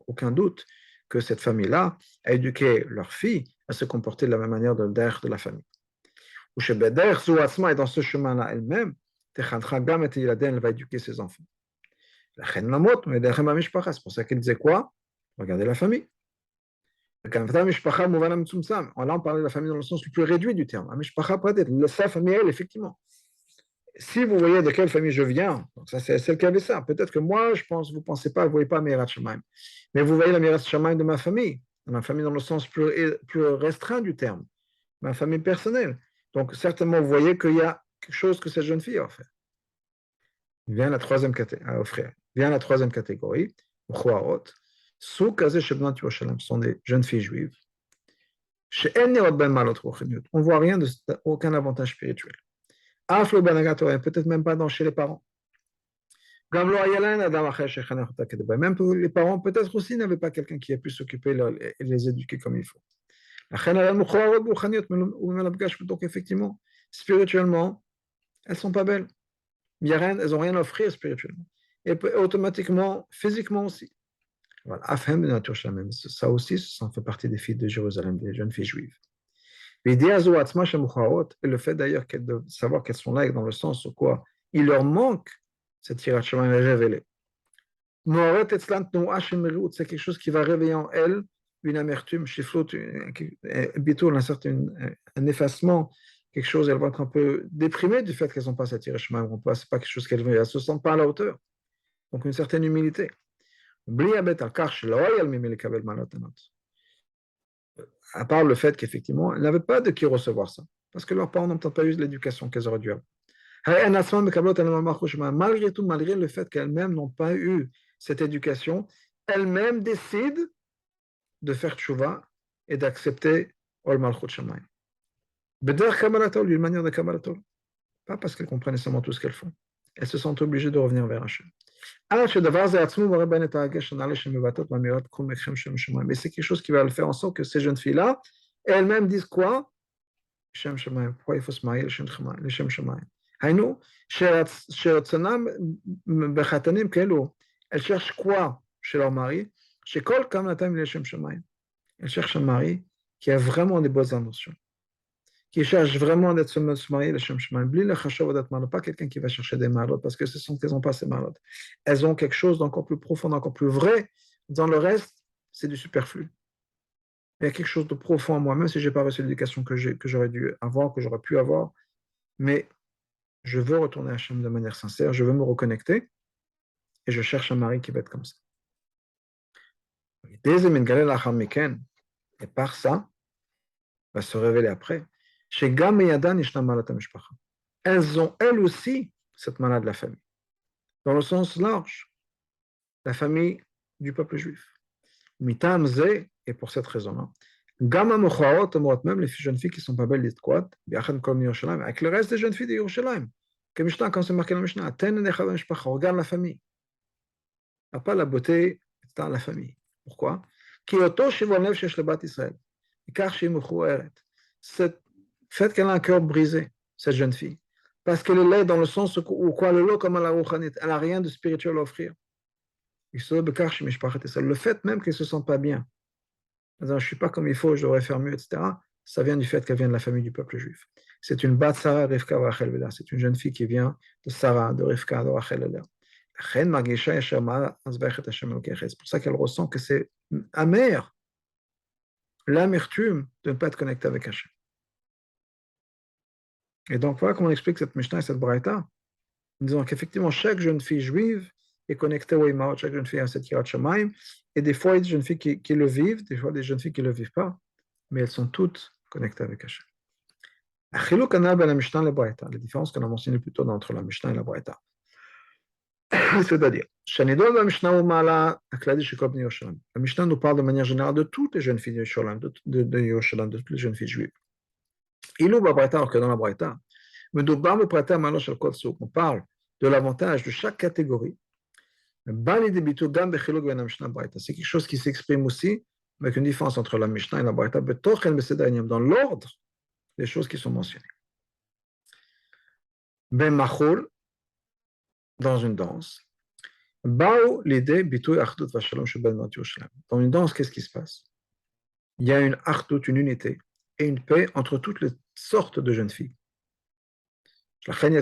aucun doute que cette famille-là a éduqué leurs filles à se comporter de la même manière de la famille. Et dans ce chemin-là elle-même, elle va éduquer ses enfants. C'est pour ça qu'elle disait quoi? Regardez la famille. Là, on parle de la famille dans le sens le plus réduit du terme. Sa famille, elle, effectivement. Si vous voyez de quelle famille je viens, donc ça c'est celle qui avait ça. Peut-être que moi, vous ne pensez pas, vous ne voyez pas Mirat Shamaim. Mais vous voyez la Mirat Shamaim de ma famille dans le sens plus restreint du terme, ma famille personnelle. Donc certainement, vous voyez qu'il y a quelque chose que cette jeune fille a offert. Vient la troisième catégorie, ce sont des jeunes filles juives. On ne voit rien aucun avantage spirituel. Peut-être même pas chez les parents. Même pour les parents, peut-être aussi n'avaient pas quelqu'un qui a pu s'occuper et les éduquer comme il faut. Donc, effectivement, spirituellement, elles ne sont pas belles. Il y a rien, elles n'ont rien à offrir spirituellement. Et automatiquement, physiquement aussi. Voilà. Ça aussi, ça fait partie des filles de Jérusalem, des jeunes filles juives. Et le fait d'ailleurs de savoir qu'elles sont là, dans le sens où quoi, il leur manque cette hirat shamaim révélée. C'est quelque chose qui va réveiller en elle une amertume, un effacement, quelque chose, elle va être un peu déprimée du fait qu'elles n'ont pas cette hirat shamaim, c'est pas quelque chose qu'elles ne se sentent pas à la hauteur. Donc une certaine humilité. À part le fait qu'effectivement, elles n'avaient pas de qui recevoir ça, parce que leurs parents n'ont peut-être pas eu l'éducation qu'elles auraient dû avoir. Malgré tout, malgré le fait qu'elles-mêmes n'ont pas eu cette éducation, elles-mêmes décident de faire tchouva et d'accepter Ol Malchut Shamayim. D'une manière de Kabbalatol. Pas parce qu'elles comprennent nécessairement tout ce qu'elles font. Elles se sentent obligées de revenir vers Hachem. Mais c'est quelque chose qui va le faire en sorte que ces jeunes filles-là, elles-mêmes disent quoi? Shem Shamayim. Pourquoi il faut se marier le Shem Shamayim? Haïnou, Sheratsanam Bechatanim Kelo. Elles cherchent quoi chez leur mari? Chez Kol Kamatam le Shem Shamayim. Elles cherchent un mari qui a vraiment des bonnes intentions, qui cherche vraiment d'être se marier le Shem Shamayim. Bli le Chashov Adat Malot, pas quelqu'un qui va chercher des malot, parce que ce sont qu'elles n'ont pas ces malot. Elles ont quelque chose d'encore plus profond, d'encore plus vrai. Dans le reste, c'est du superflu. Il y a quelque chose de profond en moi, même si je n'ai pas reçu l'éducation que j'aurais dû avoir, que j'aurais pu avoir, mais je veux retourner à Hachem de manière sincère, je veux me reconnecter, et je cherche un mari qui va être comme ça. Et par ça, va se révéler après, elles ont elles aussi cette maladie de la famille, dans le sens large, la famille du peuple juif. Mitam ze, et pour cette raison-là, même les jeunes filles qui ne sont pas belles d'Itquat, avec le reste des jeunes filles de Yerushalayim, comme c'est marqué dans la Mishnah, regarde la famille, pas la beauté, c'est la famille. Pourquoi? Ce fait qu'elle a un cœur brisé, cette jeune fille, parce qu'elle est laide dans le sens où quoi, elle n'a rien de spirituel à offrir. Le fait même qu'elle ne se sent pas bien, je ne suis pas comme il faut, je devrais faire mieux, etc., ça vient du fait qu'elle vient de la famille du peuple juif. C'est une Bat Sarah Rivka Rachel Veda, c'est une jeune fille qui vient de Sarah, de Rivka, de Rachel Veda. C'est pour ça qu'elle ressent que c'est amer, l'amertume de ne pas être connectée avec Hachem. Et donc, voilà comment on explique cette Mishnah et cette Braïta, en disant qu'effectivement, chaque jeune fille juive est connectée au Imaot, chaque jeune fille a cette Yirat Shamayim, et des fois, il y a des jeunes filles qui le vivent, des fois, des jeunes filles qui ne le vivent pas, mais elles sont toutes connectées avec Hachem. La différence qu'on a mentionnée plus tôt entre la Mishnah et la Braïta. C'est-à-dire, la Mishnah nous parle de manière générale de toutes les jeunes filles de Yerushalayim, de toutes les jeunes filles juives. Alors que dans la Braïta, on parle de l'avantage de chaque catégorie. C'est quelque chose qui s'exprime aussi avec une différence entre la Mishnah et la Braïta, dans l'ordre des choses qui sont mentionnées. Dans une danse, dans une danse, qu'est-ce qui se passe? Il y a une achdut, une unité, et une paix entre toutes les sortes de jeunes filles. D'ailleurs,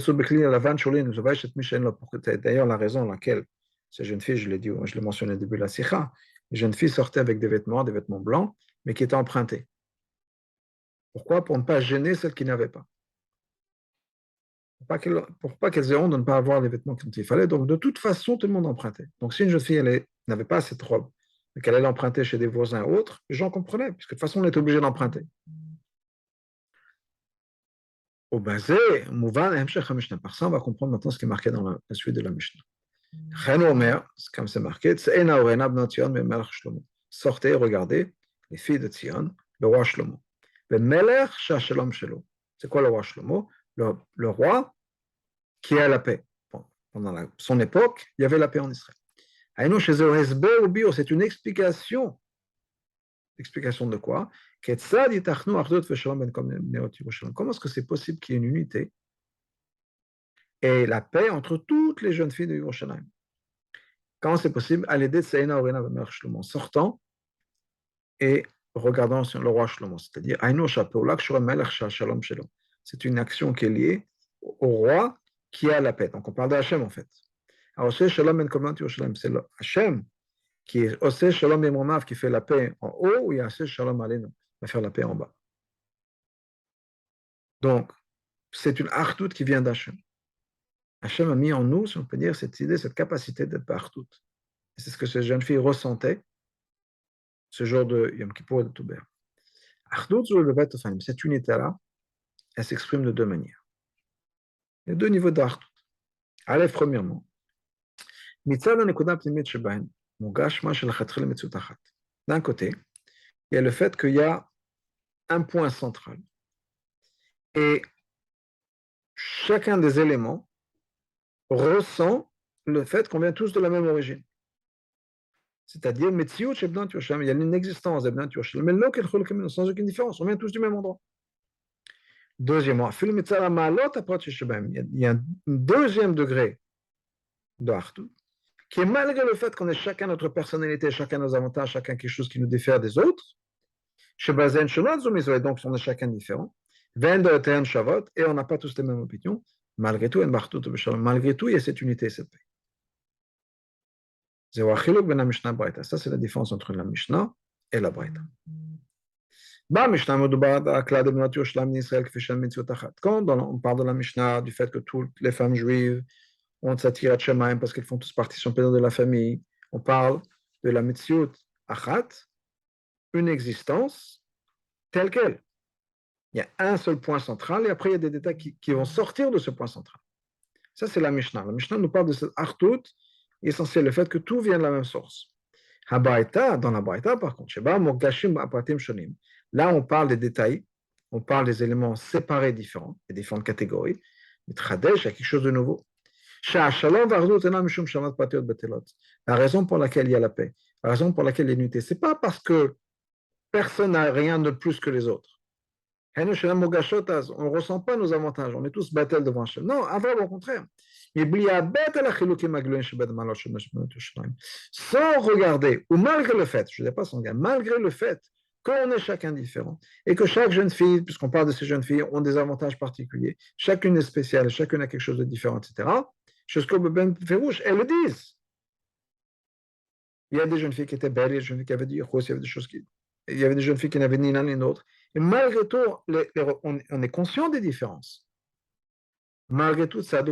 la raison laquelle ces jeunes filles, je l'ai dit, je l'ai mentionné au début de la sikha, les jeunes filles sortaient avec des vêtements blancs, mais qui étaient empruntés. Pourquoi? Pour ne pas gêner celles qui n'avaient pas. Pour pas qu'elles aient honte de ne pas avoir les vêtements quand il fallait. Donc, de toute façon, tout le monde empruntait. Donc, si une jeune fille n'avait pas cette robe, mais qu'elle allait l'emprunter chez des voisins ou autres, les gens comprenaient, puisque de toute façon, on était obligé d'emprunter. Au basé, par ça, on va comprendre maintenant ce qui est marqué dans la suite de la Mishnah. Comme c'est marqué, sortez, regardez les filles de Tzion, le roi Shlomo. C'est quoi le roi Shlomo? Le roi qui a la paix. Pendant son époque, il y avait la paix en Israël. C'est une explication Explication de quoi? Comment est-ce que c'est possible qu'il y ait une unité et la paix entre toutes les jeunes filles de Yerushalayim? Comment c'est possible? À l'aider de Saïna Orena Vemer Shlomo, sortant et regardant sur le roi Shlomo, c'est-à-dire c'est une action qui est liée au roi qui a la paix. Donc on parle d'Hachem en fait. Alors c'est Shalom Ben Komat Yerushalayim, c'est Hachem qui est Oseh Shalom Emonav qui fait la paix en haut, ou il y a Oseh Shalom Aleinu qui va faire la paix en bas. Donc c'est une Achtout qui vient d'Hachem. Hachem a mis en nous, si on peut dire, cette idée, cette capacité d'être Achtout. Et c'est ce que ces jeunes filles ressentaient ce jour de Yom Kippur et de Touber. Achdout sur le Beit Ofanim, cette unité-là, elle s'exprime de deux manières. Il y a deux niveaux d'Achdout. Aleph, premièrement, d'un côté, il y a le fait qu'il y a un point central. Et chacun des éléments ressent le fait qu'on vient tous de la même origine. C'est-à-dire, il y a une existence mais sans aucune différence, on vient tous du même endroit. Deuxièmement, il y a un deuxième degré de Achdout, qui est malgré le fait qu'on ait chacun notre personnalité, chacun nos avantages, chacun quelque chose qui nous diffère des autres, donc on est chacun différent, et on n'a pas tous les mêmes opinions, malgré tout, il y a cette unité et cette paix. Ça, c'est la différence entre la Mishnah et la Braïta. Quand on parle de la Mishnah, du fait que toutes les femmes juives ont Tzatirat Shemaim parce qu'elles font tous partie, si on peut dire, de la famille, on parle de la Metziut Achat, une existence telle qu'elle. Il y a un seul point central et après il y a des détails qui vont sortir de ce point central. Ça, c'est la Mishnah. La Mishnah nous parle de cette Artout, essentiel, le fait que tout vient de la même source. Habaïta, dans la Baïta, par contre, là, on parle des détails, on parle des éléments séparés différents, des différentes catégories. Mais Tradesh, il y a quelque chose de nouveau. La raison pour laquelle il y a la paix, la raison pour laquelle il y a l'unité, ce n'est pas parce que personne n'a rien de plus que les autres. On ne ressent pas nos avantages, on est tous battles devant Hachem. Non, au contraire. Sans regarder, ou malgré le fait, je ne dis pas sans regarder, malgré le fait qu'on est chacun différent, et que chaque jeune fille, puisqu'on parle de ces jeunes filles, ont des avantages particuliers, chacune est spéciale, chacune a quelque chose de différent, etc. Chose que Ben Férouche, elles le disent. Il y a des jeunes filles qui étaient belles, il y a des jeunes filles qui avaient du rose, il y avait des choses qui... Il y avait des jeunes filles qui n'avaient ni l'un ni l'autre. Et malgré tout, on est conscient des différences. Malgré tout, elles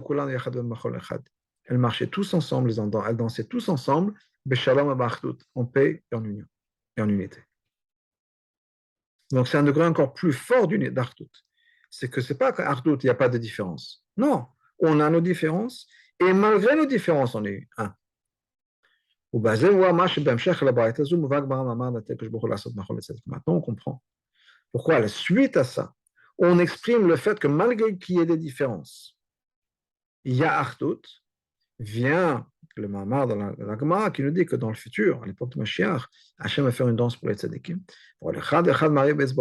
marchaient tous ensemble, elles dansaient tous ensemble, en paix et en union, et en unité. Donc c'est un degré encore plus fort d'Achdout. C'est que c'est pas qu'Achdout, il n'y a pas de différence. Non, on a nos différences, et malgré nos différences, on est un. Maintenant, on comprend. Pourquoi, à la suite à ça, on exprime le fait que malgré qu'il y ait des différences, il y a Achdout, vient le Mahamar dans la Gemara qui nous dit que dans le futur, à l'époque de Mashiach, Hachem va faire une danse pour les tzadikim. Pour le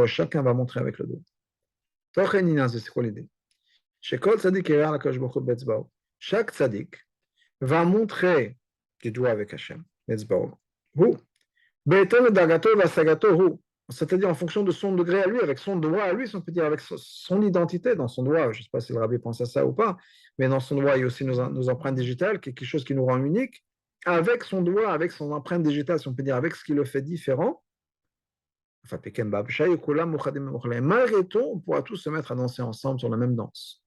chacun va montrer avec le dos. C'est quoi l'idée? Chaque tzadik va montrer du doigt avec Hachem. C'est-à-dire en fonction de son degré à lui, avec son doigt à lui, si on peut dire, avec son identité dans son doigt. Je ne sais pas si le rabbi pense à ça ou pas, mais dans son doigt, il y a aussi nos empreintes digitales, quelque chose qui nous rend unique. Avec son doigt, avec son empreinte digitale, si on peut dire, avec ce qui le fait différent, malgré tout, on pourra tous se mettre à danser ensemble sur la même danse.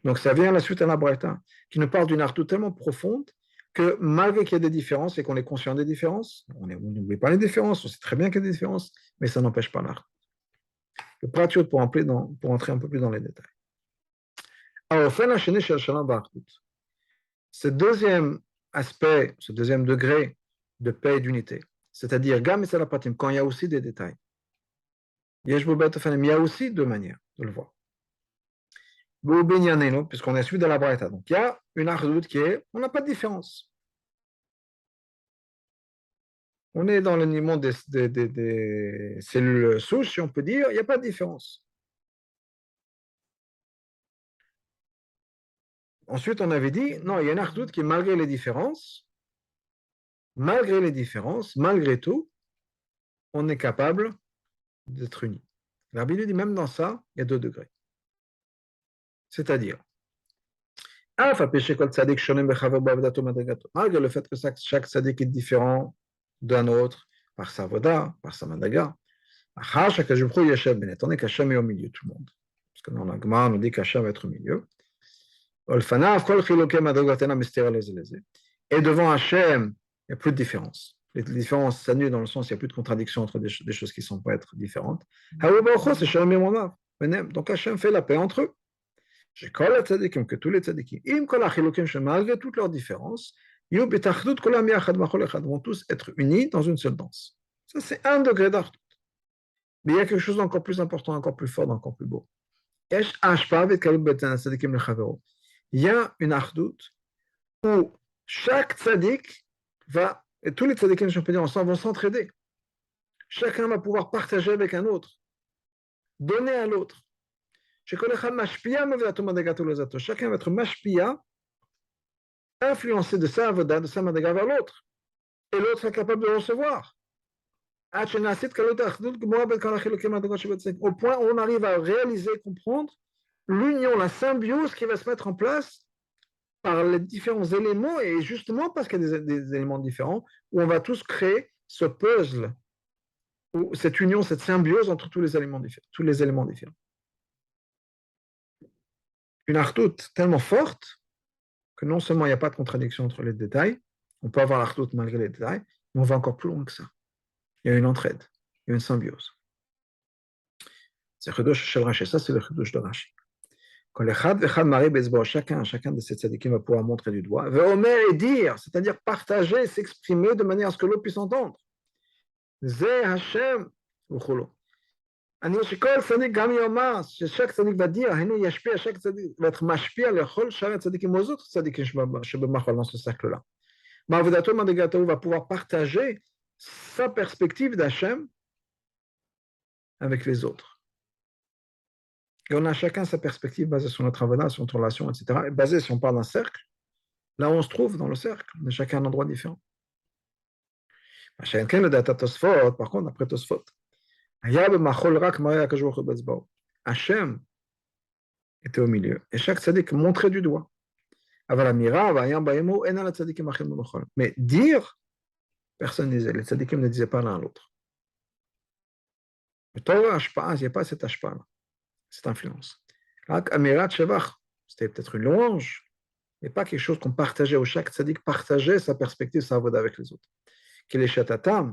Donc ça vient à la suite à la Braïta, qui nous parle d'une artu tellement profonde que malgré qu'il y ait des différences et qu'on est conscient des différences, on n'oublie pas les différences, on sait très bien qu'il y a des différences, mais ça n'empêche pas l'art. Le prature pour entrer un peu plus dans les détails. Alors, ce deuxième aspect, ce deuxième degré de paix et d'unité, c'est-à-dire quand il y a aussi des détails, il y a aussi deux manières de le voir. Puisqu'on est suivi de la Braïta. Donc il y a une ardoute qui est, on n'a pas de différence. On est dans le monde des cellules souches, si on peut dire, il n'y a pas de différence. Ensuite, on avait dit, non, il y a une ardoute qui, malgré les différences, malgré tout, on est capable d'être unis. Rabbi dit, même dans ça, il y a 2 degrés. C'est-à-dire, malgré le fait que chaque tzaddik est différent d'un autre par sa voda, par sa madaga, on est qu'Hachem est au milieu de tout le monde. Parce que dans la Gemara, on dit qu'Hachem va être au milieu. Et devant Hachem, il n'y a plus de différence. Les différences s'annulent dans le sens où il n'y a plus de contradiction entre des choses qui ne sont pas être différentes. Donc Hachem fait la paix entre eux. Que tous les tzadikim, malgré toutes leurs différences, vont tous être unis dans une seule danse. Ça, c'est un degré d'art. Mais il y a quelque chose d'encore plus important, encore plus fort, d'encore plus beau. Il y a une ardoute où chaque tzadik va, et tous les tzadikim, je peux dire ensemble, vont s'entraider. Chacun va pouvoir partager avec un autre, donner à l'autre. Chacun va être mashpia, influencé de sa avoda, de sa madaga vers l'autre. Et l'autre est capable de recevoir. Au point où on arrive à réaliser, comprendre l'union, la symbiose qui va se mettre en place par les différents éléments, et justement parce qu'il y a des éléments différents, où on va tous créer ce puzzle, ou cette union, cette symbiose entre tous les éléments différents. Une artoute tellement forte que non seulement il n'y a pas de contradiction entre les détails, on peut avoir l'artoute malgré les détails, mais on va encore plus loin que ça. Il y a une entraide, il y a une symbiose. C'est le chidouche shel Rashi, ça c'est le chidouche de Rashi. Quand chacun de ces tzadikim va pouvoir montrer du doigt, ve'omer et dire, c'est-à-dire partager, s'exprimer de manière à ce que l'autre puisse entendre. Zeh Hashem v'cholo. Chaque tzaddik va dire, chaque tzaddik va être mashpia lechol shara tzadikim aux autres tzadikim shebemachol dans ce cercle-là. Ma'avodato Madrigato va pouvoir partager sa perspective d'Hachem avec les autres. Et on a chacun sa perspective basée sur notre avoda, sur notre relation, etc. Et basée, si on parle d'un cercle, là où on se trouve dans le cercle, on a chacun un endroit différent. Par contre, après Tosfot, Hachem était au milieu, et chaque tzaddik montrait du doigt. Mais dire, personne ne disait, les tzaddikim ne disaient pas l'un à l'autre. Le Torah, il n'y a pas cette ashpa, cette influence. C'était peut-être une louange, mais pas quelque chose qu'on partageait, où chaque tzaddik partageait sa perspective, sa avoda avec les autres.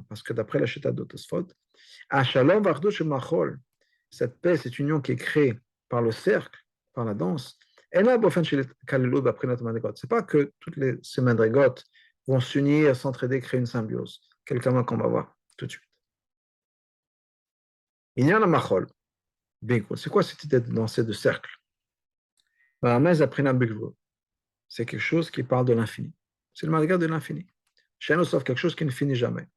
Parce que d'après la Shita d'Otosfot, cette paix, cette union qui est créée par le cercle, par la danse, c'est pas que toutes ces madrigotes vont s'unir, s'entraider, créer une symbiose. Quelqu'un qu'on va voir tout de suite. Il y a un machol. C'est quoi cette idée de danser de cercle? C'est quelque chose qui parle de l'infini. C'est le madrigal de l'infini. Chez nous, sauf quelque chose qui ne finit jamais.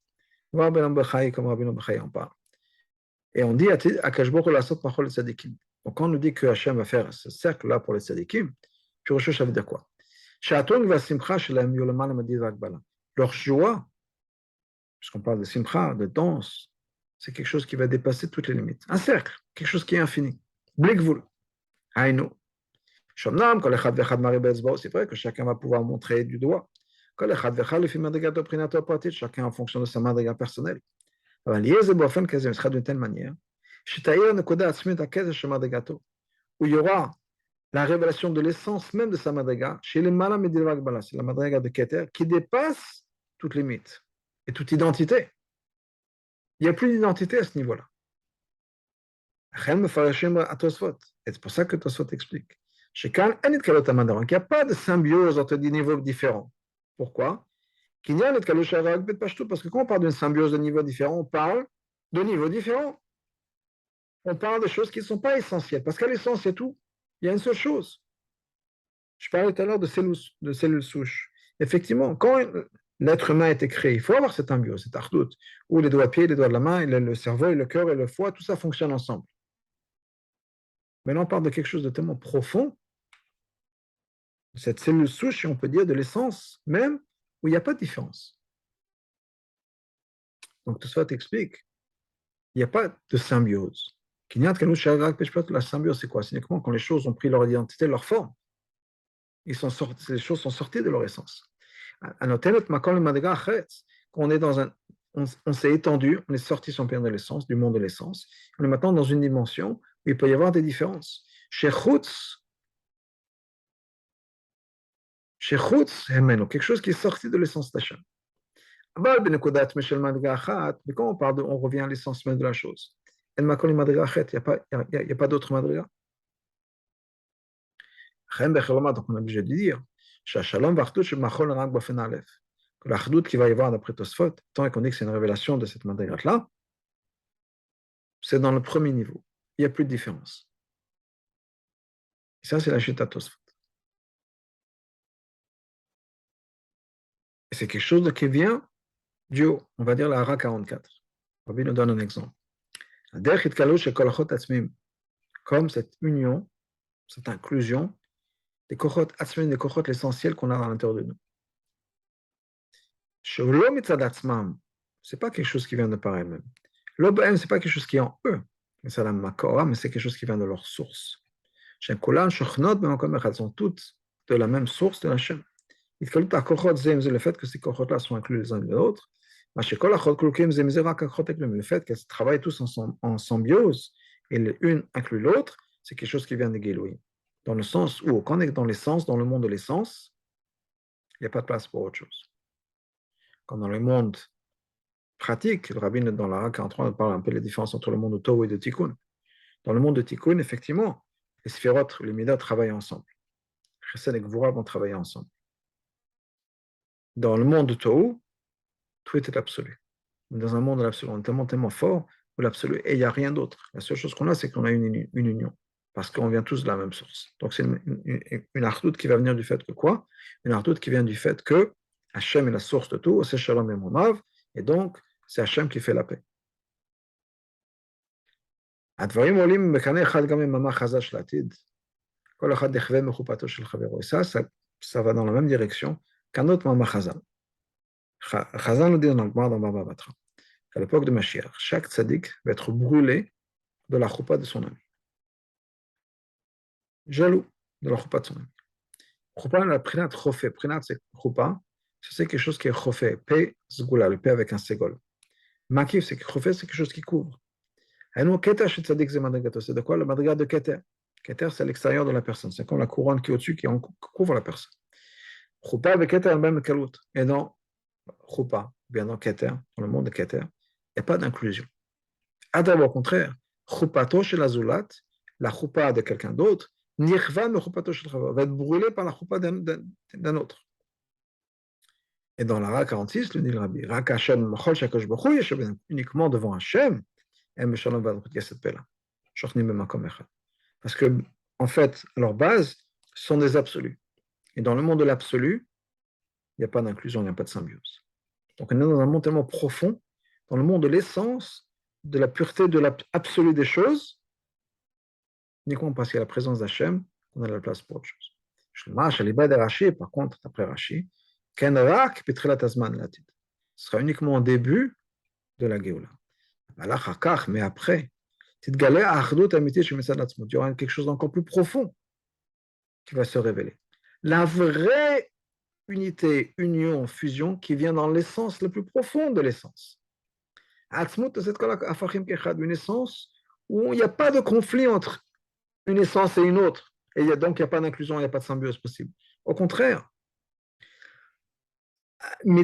Comme Rabbeinu Bechaï en parle. Et on dit à Kashbok la sot machol les tzadikim. Donc quand on nous dit que Hachem va faire ce cercle-là pour les tzadikim, puis Rosh ça veut dire quoi? Leur joie, puisqu'on parle de simcha, de danse, c'est quelque chose qui va dépasser toutes les limites. Un cercle, quelque chose qui est infini. Blikvul. Aïno. C'est vrai que chacun va pouvoir montrer du doigt. Chacun en fonction de sa madriga personnelle. Sera d'une telle manière où il y aura la révélation de l'essence même de sa madriga, chez les malam et c'est la madriga de Keter, qui dépasse toute limite et toute identité. Il n'y a plus d'identité à ce niveau-là. Et c'est pour ça que Tosfot explique qu'il n'y a pas de symbiose entre des niveaux différents. Pourquoi? Parce que quand on parle d'une symbiose de niveaux différents, on parle de niveaux différents. On parle de choses qui ne sont pas essentielles. Parce qu'à l'essence, c'est tout. Il y a une seule chose. Je parlais tout à l'heure de cellules souches. Effectivement, quand l'être humain a été créé. Il faut avoir cette symbiose, cette ardoute, où les doigts de pied, les doigts de la main, le cerveau, et le cœur et le foie, tout ça fonctionne ensemble. Mais là, on parle de quelque chose de tellement profond, cette cellule souche, si on peut dire, de l'essence même, où il n'y a pas de différence. Donc tout ça t'explique, il n'y a pas de symbiose. La symbiose, c'est quoi? C'est uniquement quand les choses ont pris leur identité, leur forme. Les choses sont sorties de leur essence. Quand on est dans un, on s'est étendu, on est sorti son plein de l'essence, du monde de l'essence. On est maintenant dans une dimension où il peut y avoir des différences. Chez Chutz, quelque chose qui est sorti de l'essence d'Hachem. Mais quand on parle on revient à l'essence même de la chose. Il n'y a pas d'autre madriga. Donc on est obligé de dire que l'achdout qu'il va y avoir d'après Tosfot, tant qu'on dit que c'est une révélation de cette madriga-là, c'est dans le premier niveau. Il n'y a plus de différence. Et ça, c'est la chita Tosfot. Et c'est quelque chose qui vient du haut, on va dire la Hara 44. Rabbi nous donne un exemple. Comme cette union, cette inclusion des kochot atzmim, des kochot essentiels qu'on a à l'intérieur de nous. Shelo mitzad atzmam, c'est pas quelque chose qui vient de par elles-mêmes. L'obem, c'est pas quelque chose qui est en eux, mais c'est la makora, mais c'est quelque chose qui vient de leur source. Elles sont toutes de la même source de la chaîne. Le fait que ces kochot-là sont inclus les uns les autres, le fait qu'elles travaillent tous en symbiose et l'une inclut l'autre, c'est quelque chose qui vient de Géloï. Dans le sens où, quand on est dans l'essence, dans le monde de l'essence, il n'y a pas de place pour autre chose. Quand dans le monde pratique, le rabbin dans la 43 parle un peu des différences entre le monde de Tohu et de Tikkun. Dans le monde de Tikkun, effectivement, les sphérotes, les Midat travaillent ensemble. Chesed et Gvura vont travailler ensemble. Dans le monde de Tohu, tout est absolu. Dans un monde de l'absolu, on est tellement fort pour l'absolu, et il n'y a rien d'autre. La seule chose qu'on a, c'est qu'on a une union, parce qu'on vient tous de la même source. Donc c'est une ardoute qui va venir du fait que quoi? Une ardoute qui vient du fait que Hachem est la source de tout, c'est Shalom et Monav, et donc c'est Hachem qui fait la paix. Et ça va dans la même direction qu'un autre Mama Chazal. Chazal nous dit dans le Gemara dans Baba Batra qu'à l'époque de Mashiach, chaque tzaddik va être brûlé de la choupa de son ami. Jaloux de la choupa de son ami. Choupa, la prinat chofé. Prinat, c'est choupa. C'est quelque chose qui est chofé. P, zgoula, le P avec un ségol. Makif, c'est chofé, c'est quelque chose qui couvre. Et nous, keter chez tzaddik, c'est madrigato. C'est de quoi? Le madrigat de keter. Keter, c'est l'extérieur de la personne. C'est comme la couronne qui est au-dessus, qui couvre la personne. Choupa avec keter, même kalout. Et dans choupa, bien dans keter, dans le monde de keter, il n'y a pas d'inclusion. Adab, au contraire, choupato chez la zulat, la choupa de quelqu'un d'autre, nirva me choupato chez le va être brûlé par la choupa d'un autre. Et dans la Ra 46, le dit le Rabbi, Rak Hashem machol shakosh b'chu yeshav uniquement devant Hashem, et Meshalom va il y a cette paix-là. Shochnim b'makom echad. Parce que, en fait, à leur base, ce sont des absolus. Et dans le monde de l'absolu, il n'y a pas d'inclusion, il n'y a pas de symbiose. Donc on est dans un monde tellement profond, dans le monde de l'essence, de la pureté, de l'absolu des choses, uniquement parce qu'il y a la présence d'Hachem, on a la place pour autre chose. Par contre, d'après Rashi, ce sera uniquement au début de la Géoula. Mais après, il y aura quelque chose d'encore plus profond qui va se révéler. La vraie unité, union, fusion qui vient dans l'essence la plus profonde de l'essence. Une essence où il n'y a pas de conflit entre une essence et une autre. Et donc, il n'y a pas d'inclusion, il n'y a pas de symbiose possible. Au contraire, il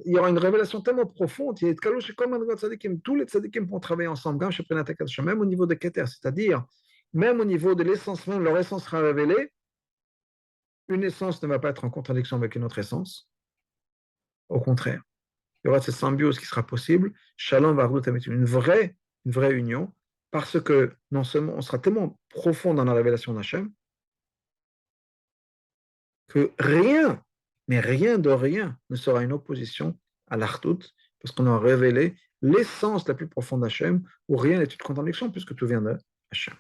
y aura une révélation tellement profonde, tous les tzadikim vont travailler ensemble, même au niveau de Keter, c'est-à-dire, même au niveau de l'essence même, leur essence sera révélée, une essence ne va pas être en contradiction avec une autre essence. Au contraire, il y aura cette symbiose qui sera possible, Shalom va une vraie union, parce que non seulement on sera tellement profond dans la révélation d'Hachem, que rien Mais rien de rien ne sera une opposition à l'Artout, parce qu'on a révélé l'essence la plus profonde d'Hachem, où rien n'est une contradiction, puisque tout vient de Hachem.